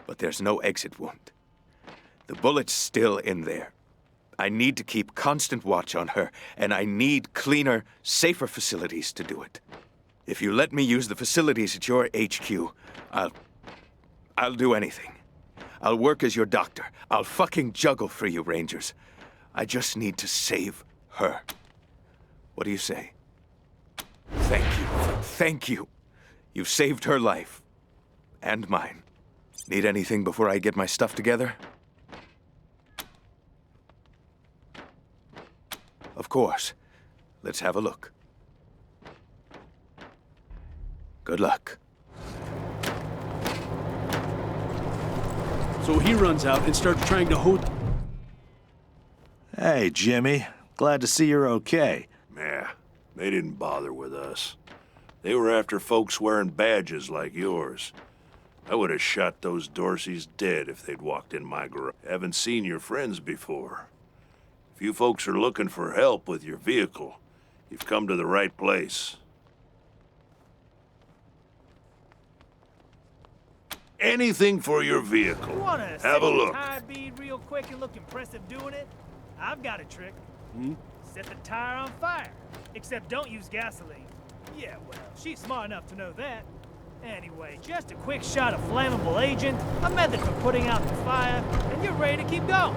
but there's no exit wound. The bullet's still in there. I need to keep constant watch on her, and I need cleaner, safer facilities to do it. If you let me use the facilities at your HQ, I'll do anything. I'll work as your doctor. I'll fucking juggle for you, Rangers. I just need to save her. What do you say? Thank you. Thank you. You've saved her life. And mine. Need anything before I get my stuff together? Of course. Let's have a look. Good luck. So he runs out and starts trying to hold... Hey, Jimmy. Glad to see you're okay. Yeah, they didn't bother with us. They were after folks wearing badges like yours. I would have shot those Dorseys dead if they'd walked in my garage. Haven't seen your friends before. If you folks are looking for help with your vehicle, you've come to the right place. Anything for your vehicle. You wanna Have a look. tire bead real quick and look impressive doing it? I've got a trick. Set the tire on fire. Except don't use gasoline. Yeah, well, she's smart enough to know that. Anyway, just a quick shot of flammable agent, a method for putting out the fire, and you're ready to keep going.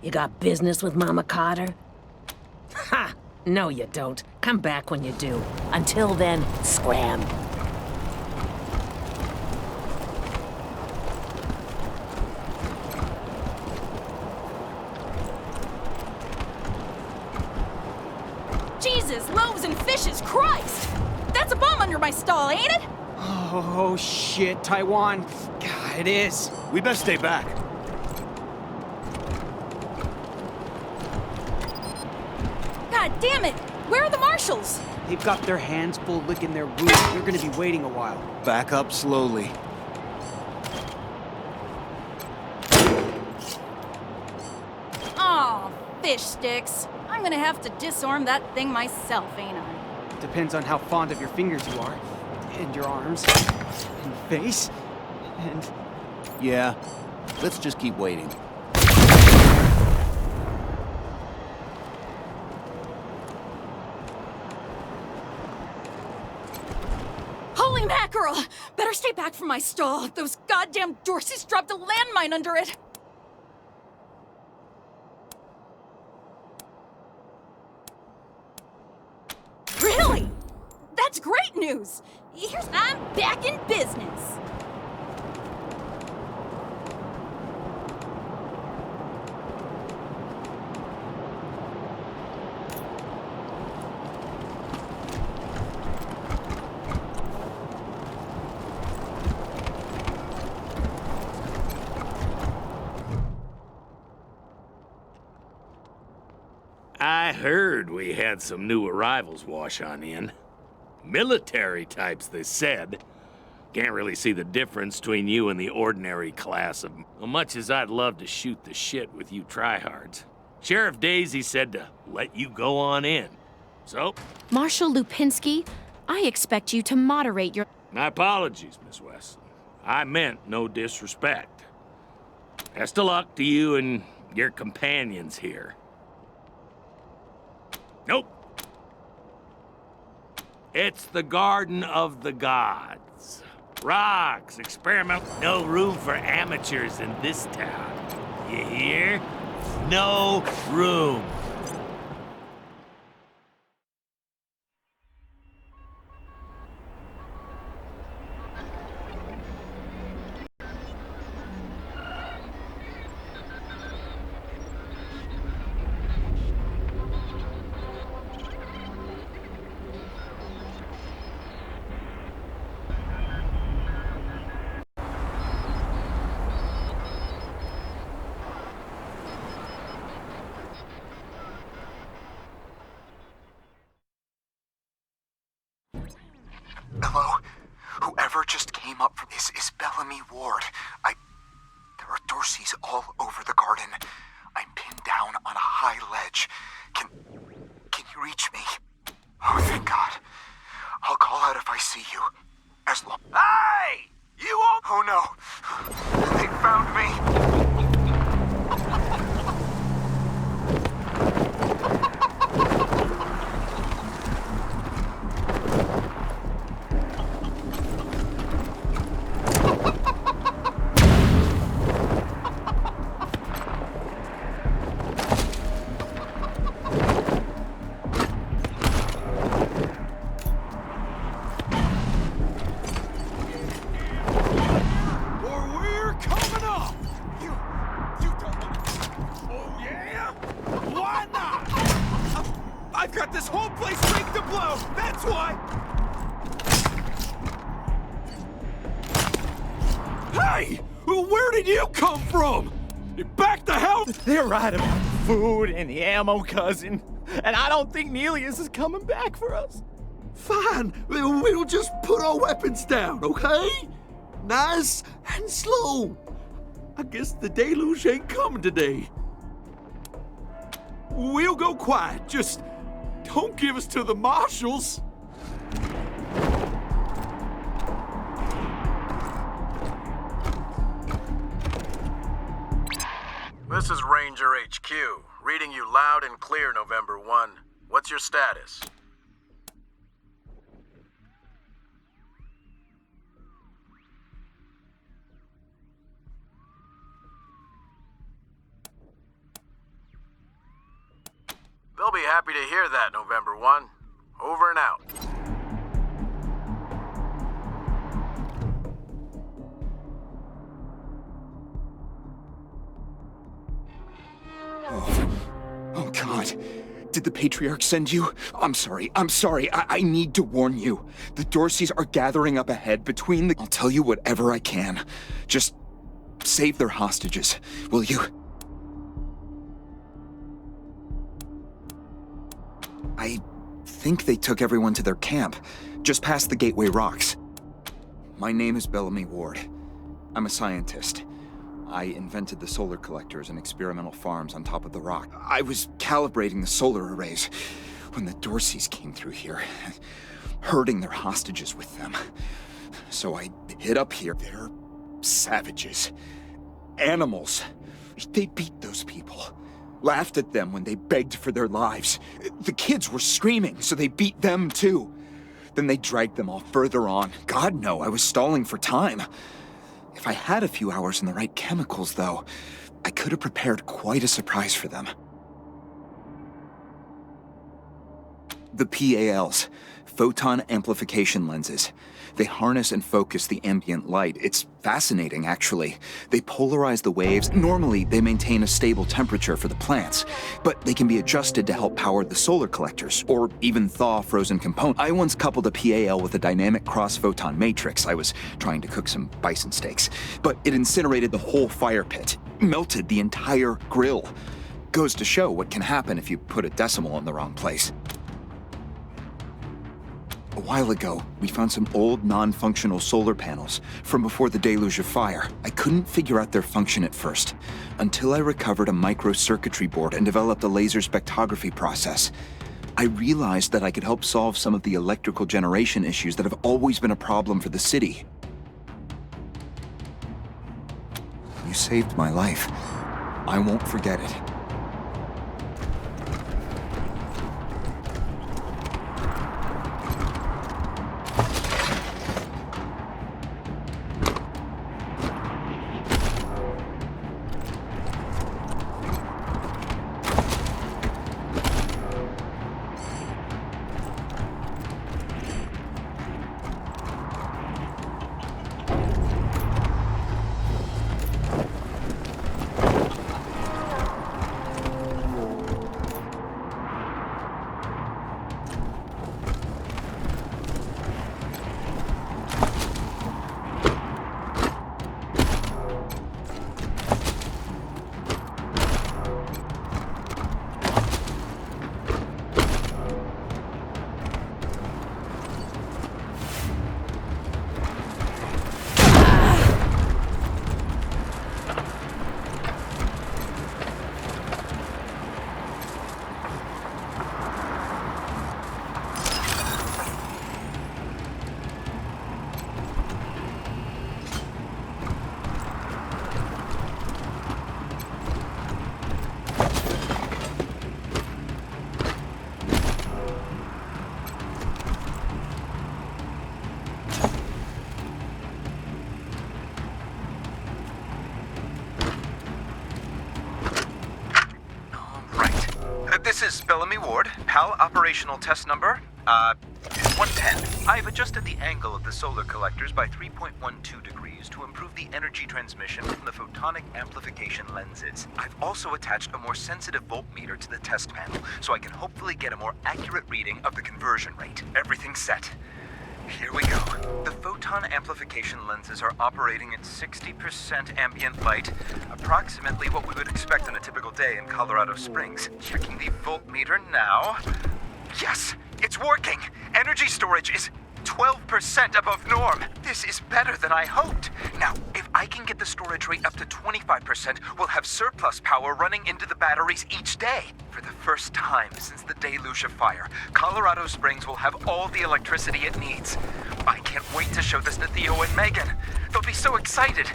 You got business with Mama Carter? Ha! No, you don't. Come back when you do. Until then, scram. Jesus, loaves and fishes, Christ! That's a bomb under my stall, ain't it? Oh, shit, Taiwan. God, it is. We best stay back. God damn it! Where are the marshals? They've got their hands full licking their wounds. They're gonna be waiting a while. Back up slowly. Aw, fish sticks. I'm gonna have to disarm that thing myself, ain't I? Depends on how fond of your fingers you are. And your arms. And face. And... Yeah, let's just keep waiting. Holy mackerel! Better stay back from my stall. Those goddamn Dorseys dropped a landmine under it. Really? That's great news! I'm back in business! I heard we had some new arrivals wash on in. Military types, they said. Can't really see the difference between you and the ordinary class of... Well, much as I'd love to shoot the shit with you tryhards, Sheriff Daisy said to let you go on in. So... Marshal Lupinski, I expect you to moderate your... My apologies, Miss Westland. I meant no disrespect. Best of luck to you and your companions here. Nope. It's the Garden of the Gods. Rocks, experiment, no room for amateurs in this town. You hear? No room. Hello? Whoever just came up from this is Bellamy Ward. There are Dorseys all over the garden. I'm pinned down on a high ledge. Can you reach me? Oh, thank God. I'll call out if I see you. As long... Hey! You all... Oh, no. They found me. I've got this whole place rigged to blow! That's why! Hey! Where did you come from? Back the hell! They're right about the food and the ammo, cousin. and I don't think Nelius is coming back for us. Fine, we'll just put our weapons down, okay? Nice and slow. I guess the deluge ain't coming today. We'll go quiet, just don't give us to the marshals. This is Ranger HQ, reading you loud and clear, November 1. What's your status? They'll be happy to hear that, November 1. Over and out. Oh, God. Did the Patriarch send you? I'm sorry. I need to warn you. The Dorseys are gathering up ahead between the... I'll tell you whatever I can. Just save their hostages, will you? I think they took everyone to their camp, just past the Gateway Rocks. My name is Bellamy Ward. I'm a scientist. I invented the solar collectors and experimental farms on top of the rock. I was calibrating the solar arrays when the Dorseys came through here, herding their hostages with them. So I hid up here. They're savages. Animals. They beat those people. Laughed at them when they begged for their lives. The kids were screaming, so they beat them too. Then they dragged them all further on. God, no, I was stalling for time. If I had a few hours and the right chemicals, though, I could have prepared quite a surprise for them. The PALs, photon amplification lenses. They harness and focus the ambient light. It's fascinating, actually. They polarize the waves. Normally, they maintain a stable temperature for the plants, but they can be adjusted to help power the solar collectors, or even thaw frozen components. I once coupled a PAL with a dynamic cross-photon matrix. I was trying to cook some bison steaks, but it incinerated the whole fire pit, melted the entire grill. Goes to show what can happen if you put a decimal in the wrong place. A while ago, we found some old, non-functional solar panels from before the deluge of fire. I couldn't figure out their function at first, until I recovered a microcircuitry board and developed a laser spectrography process. I realized that I could help solve some of the electrical generation issues that have always been a problem for the city. You saved my life. I won't forget it. This is Bellamy Ward, PAL operational test number, 110. I've adjusted the angle of the solar collectors by 3.12 degrees to improve the energy transmission from the photonic amplification lenses. I've also attached a more sensitive voltmeter to the test panel, so I can hopefully get a more accurate reading of the conversion rate. Everything's set. Here we go. The photon amplification lenses are operating at 60% ambient light, approximately what we would expect on a typical day in Colorado Springs. Checking the voltmeter now. Yes, it's working. Energy storage is 12% above norm. This is better than I hoped. Now, if I can get the storage rate up to 25%, we'll have surplus power running into the batteries each day. For the first time since the deluge of fire, Colorado Springs will have all the electricity it needs. I can't wait to show this to Theo and Megan. They'll be so excited.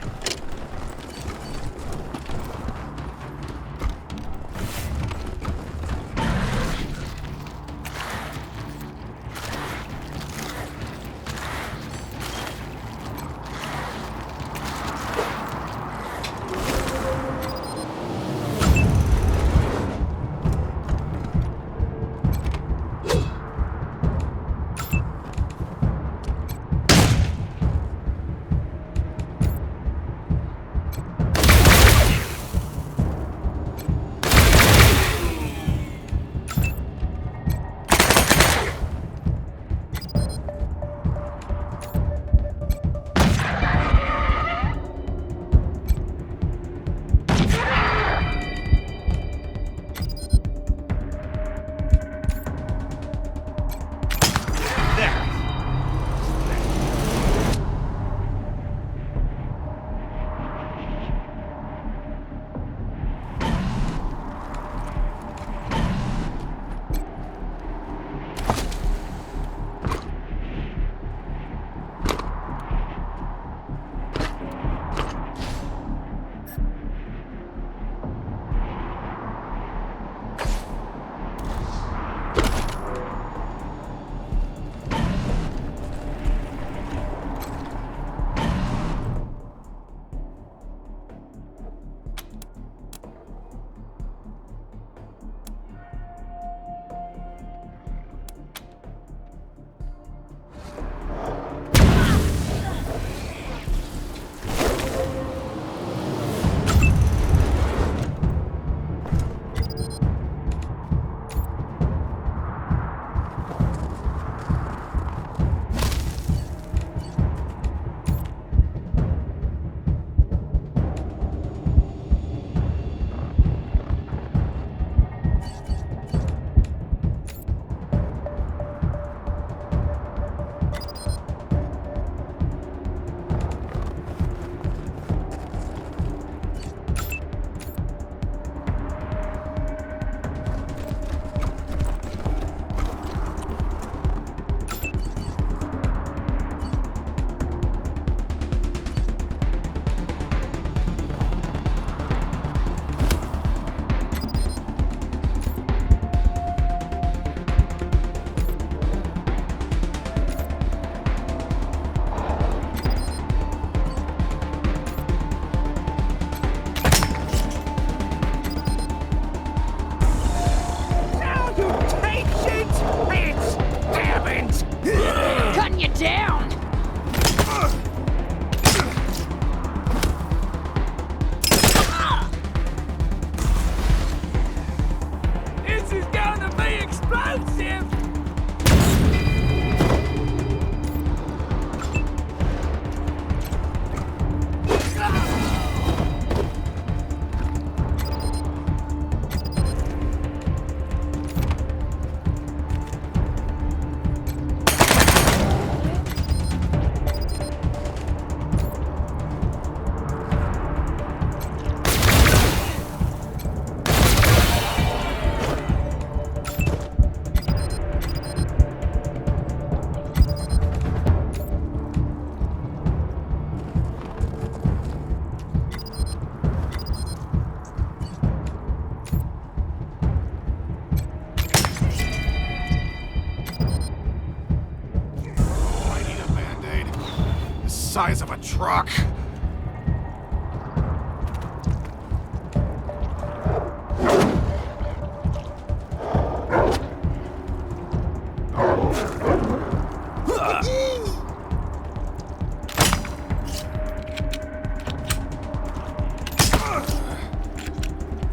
Size of a truck.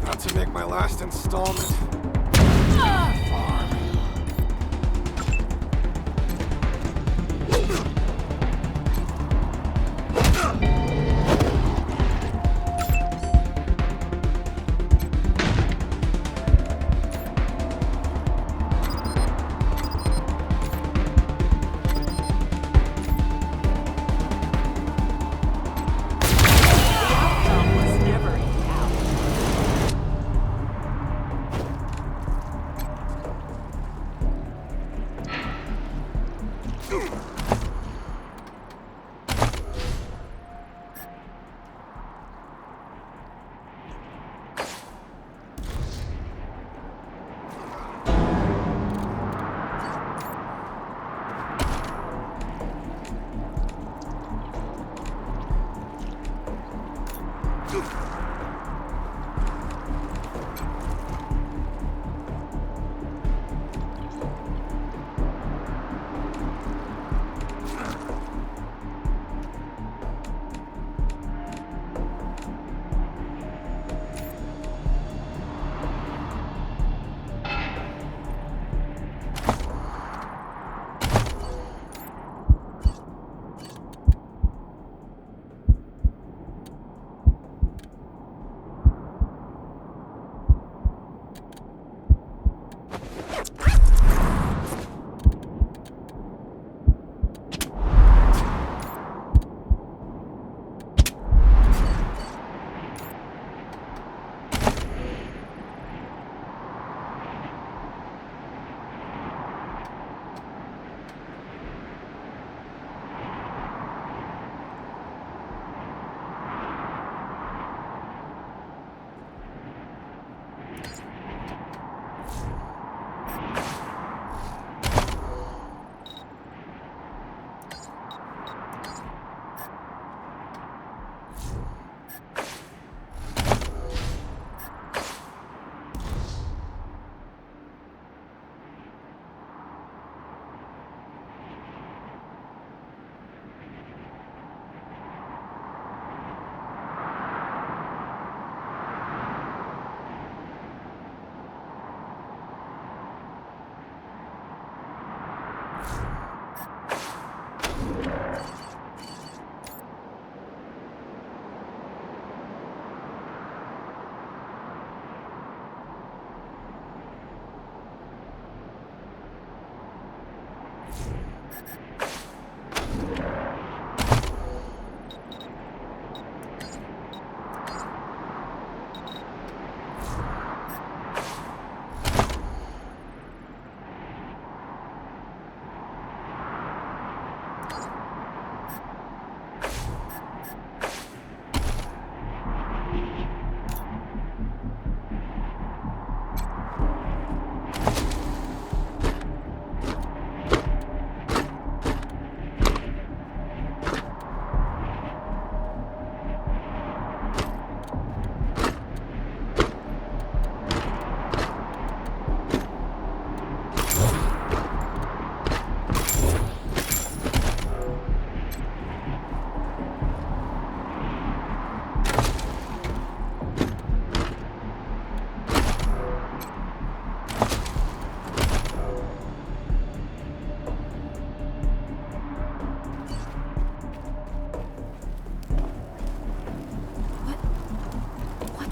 About to make my last installment. Farm.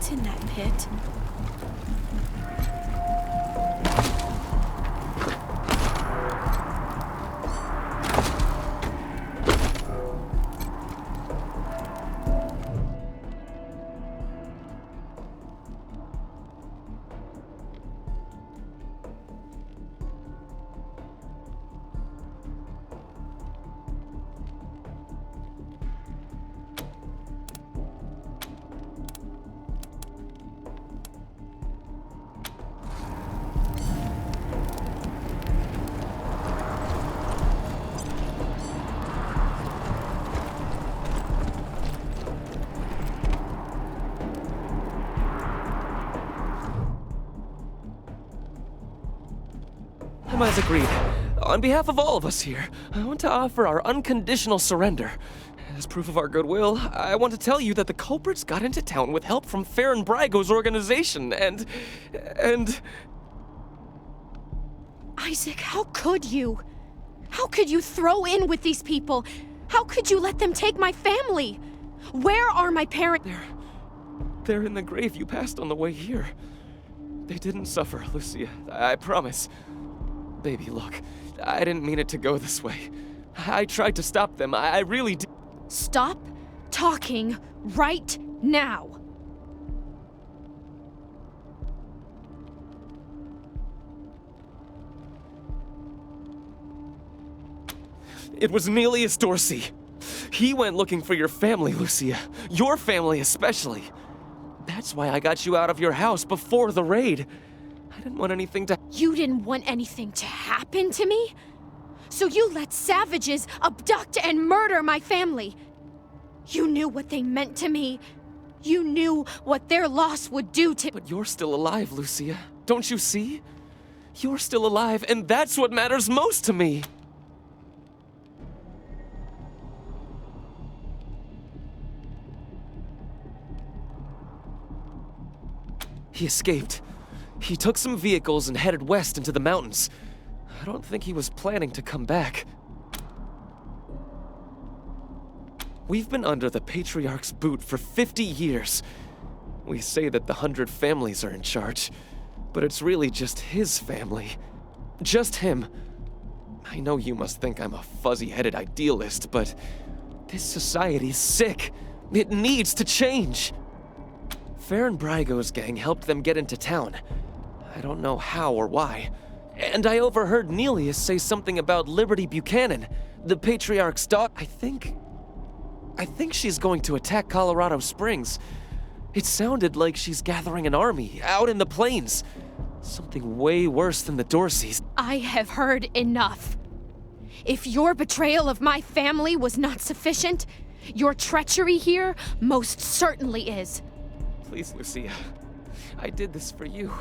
What's in that pit? As agreed. On behalf of all of us here, I want to offer our unconditional surrender. As proof of our goodwill, I want to tell you that the culprits got into town with help from Farron Brygo's organization, and... Isaac, how could you? How could you throw in with these people? How could you let them take my family? Where are my parents? They're in the grave you passed on the way here. They didn't suffer, Lucia. I promise. Baby, look, I didn't mean it to go this way. I tried to stop them. I really did. Stop talking right now. It was Nelius Dorsey. He went looking for your family, Lucia. Your family especially. That's why I got you out of your house before the raid. I didn't want anything to... You didn't want anything to happen to me? So you let savages abduct and murder my family. You knew what they meant to me. You knew what their loss would do to... But you're still alive, Lucia. Don't you see? You're still alive, and that's what matters most to me. He escaped. He took some vehicles and headed west into the mountains. I don't think he was planning to come back. We've been under the Patriarch's boot for 50 years. We say that the 100 families are in charge, but it's really just his family. Just him. I know you must think I'm a fuzzy-headed idealist, but this society's sick. It needs to change. Farron Brygo's gang helped them get into town. I don't know how or why. And I overheard Nelius say something about Liberty Buchanan, the Patriarch's daughter. I think she's going to attack Colorado Springs. It sounded like she's gathering an army out in the plains. Something way worse than the Dorseys. I have heard enough. If your betrayal of my family was not sufficient, your treachery here most certainly is. Please, Lucia. I did this for you.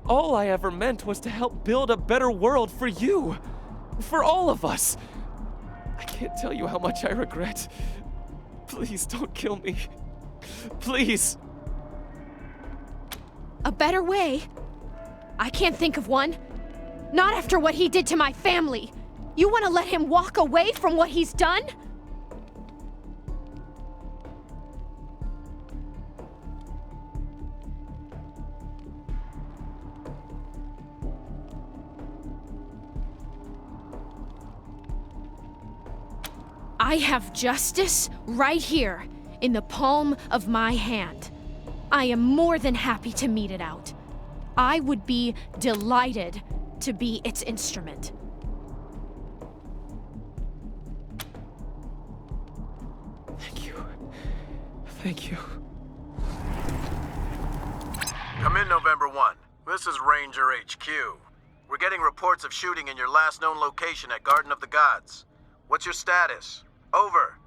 All I ever meant was to help build a better world for you. For all of us. I can't tell you how much I regret. Please don't kill me. Please. A better way? I can't think of one. Not after what he did to my family. You want to let him walk away from what he's done? I have justice right here, in the palm of my hand. I am more than happy to mete it out. I would be delighted to be its instrument. Thank you. Thank you. Come in, November 1. This is Ranger HQ. We're getting reports of shooting in your last known location at Garden of the Gods. What's your status? Over.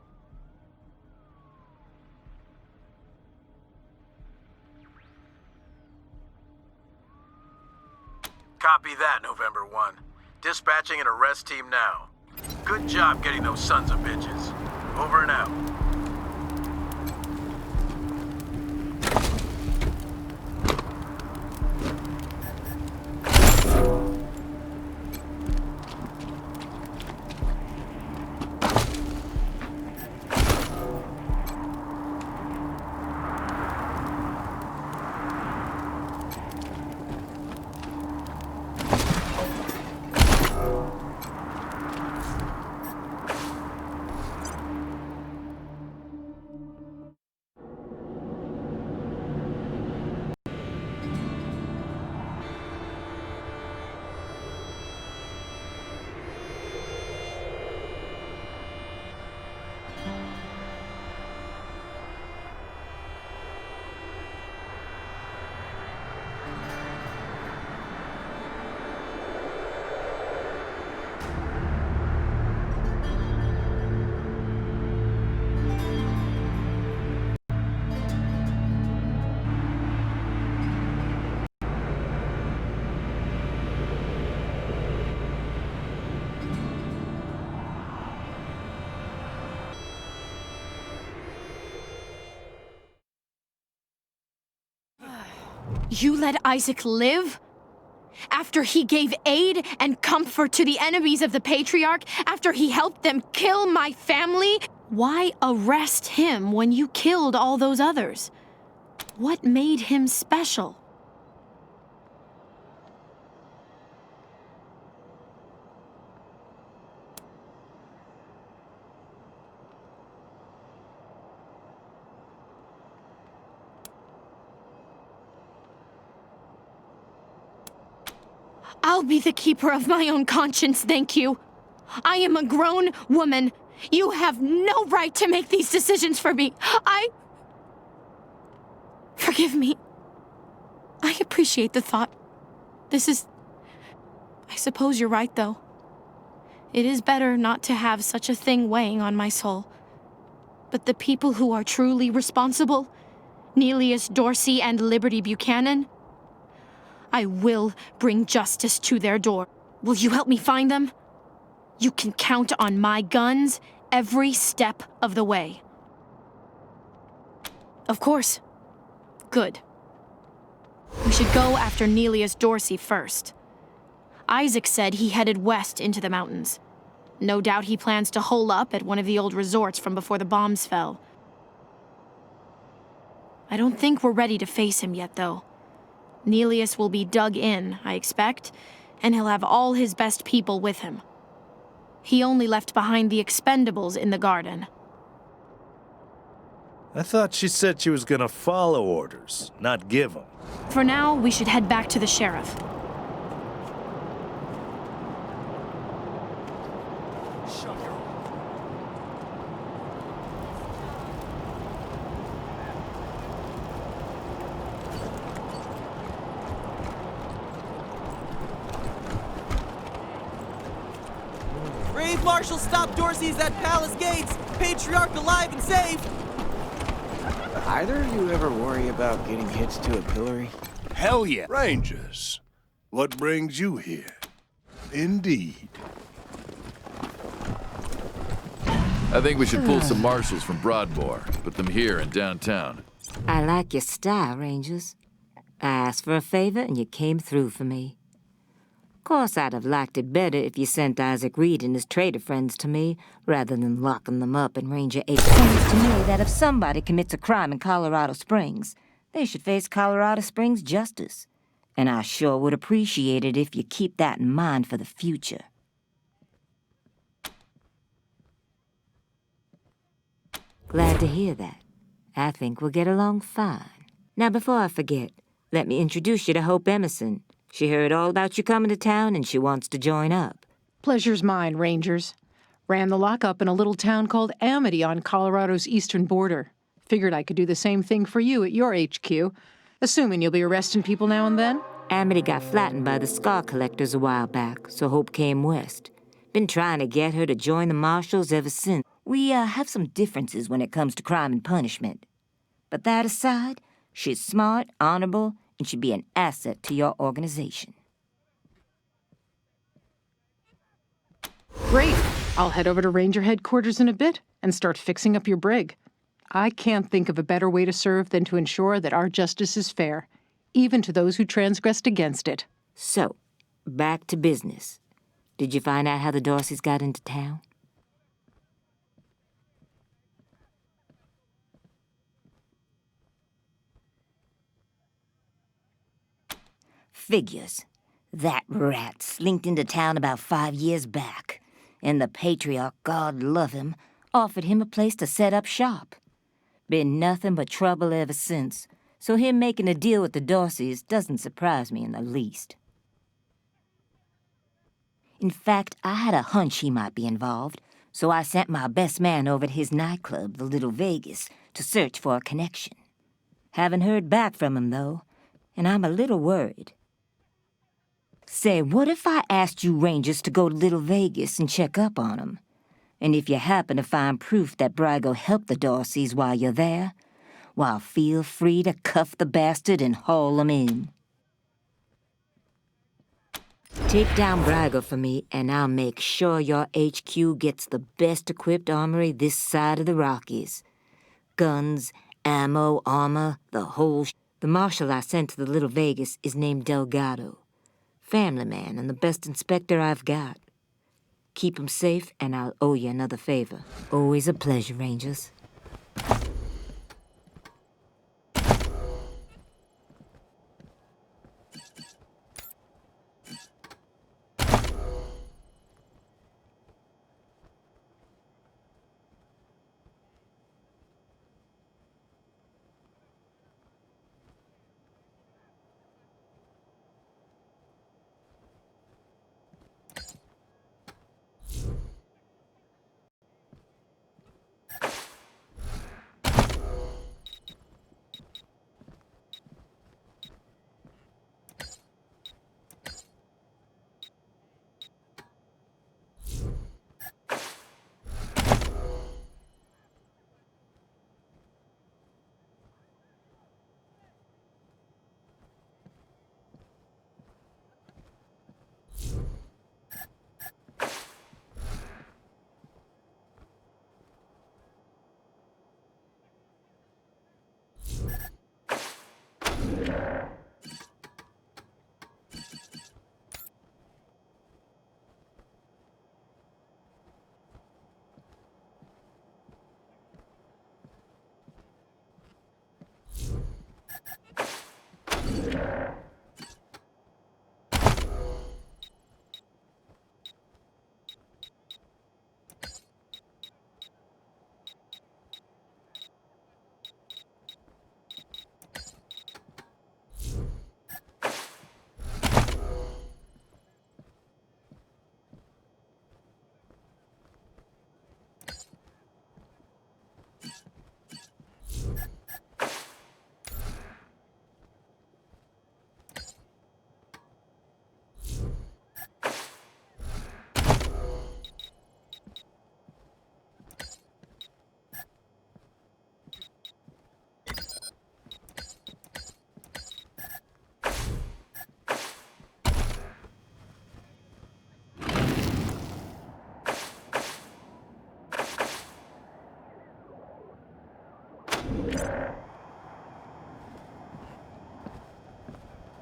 Copy that, November 1. Dispatching an arrest team now. Good job getting those sons of bitches. Over and out. You let Isaac live? After he gave aid and comfort to the enemies of the Patriarch? After he helped them kill my family? Why arrest him when you killed all those others? What made him special? I'll be the keeper of my own conscience, thank you. I am a grown woman. You have no right to make these decisions for me. Forgive me. I appreciate the thought. I suppose you're right, though. It is better not to have such a thing weighing on my soul. But the people who are truly responsible, Nelius Dorsey and Liberty Buchanan, I will bring justice to their door. Will you help me find them? You can count on my guns every step of the way. Of course. Good. We should go after Nelius Dorsey first. Isaac said he headed west into the mountains. No doubt he plans to hole up at one of the old resorts from before the bombs fell. I don't think we're ready to face him yet, though. Nelius will be dug in, I expect, and he'll have all his best people with him. He only left behind the expendables in the garden. I thought she said she was gonna follow orders, not give them. For now, we should head back to the sheriff. Brave Marshal stop Dorsey's at Palace Gates! Patriarch alive and safe! Either of you ever worry about getting hitched to a pillory? Hell yeah. Rangers, what brings you here? Indeed. I think we should pull some marshals from Broadmoor, put them here in downtown. I like your style, Rangers. I asked for a favor and you came through for me. Of course, I'd have liked it better if you sent Isaac Reed and his traitor friends to me, rather than locking them up in Ranger 8. It seems to me that if somebody commits a crime in Colorado Springs, they should face Colorado Springs justice. And I sure would appreciate it if you keep that in mind for the future. Glad to hear that. I think we'll get along fine. Now, before I forget, let me introduce you to Hope Emerson. She heard all about you coming to town, and she wants to join up. Pleasure's mine, Rangers. Ran the lockup in a little town called Amity on Colorado's eastern border. Figured I could do the same thing for you at your HQ, assuming you'll be arresting people now and then. Amity got flattened by the scar collectors a while back, so Hope came west. Been trying to get her to join the marshals ever since. We have some differences when it comes to crime and punishment. But that aside, she's smart, honorable, and should be an asset to your organization. Great. I'll head over to Ranger headquarters in a bit and start fixing up your brig. I can't think of a better way to serve than to ensure that our justice is fair, even to those who transgressed against it. So, back to business. Did you find out how the Dorseys got into town? Figures. That rat slinked into town about 5 years back, and the Patriarch, God love him, offered him a place to set up shop. Been nothing but trouble ever since, so him making a deal with the Dorseys doesn't surprise me in the least. In fact, I had a hunch he might be involved, so I sent my best man over to his nightclub, the Little Vegas, to search for a connection. Haven't heard back from him, though, and I'm a little worried. Say, what if I asked you Rangers to go to Little Vegas and check up on him? And if you happen to find proof that Brygo helped the Dorseys while you're there, well, feel free to cuff the bastard and haul him in. Take down Brygo for me, and I'll make sure your HQ gets the best-equipped armory this side of the Rockies. Guns, ammo, armor, the whole The marshal I sent to the Little Vegas is named Delgado. Family man and the best inspector I've got. Keep him safe and I'll owe you another favor. Always a pleasure, Rangers.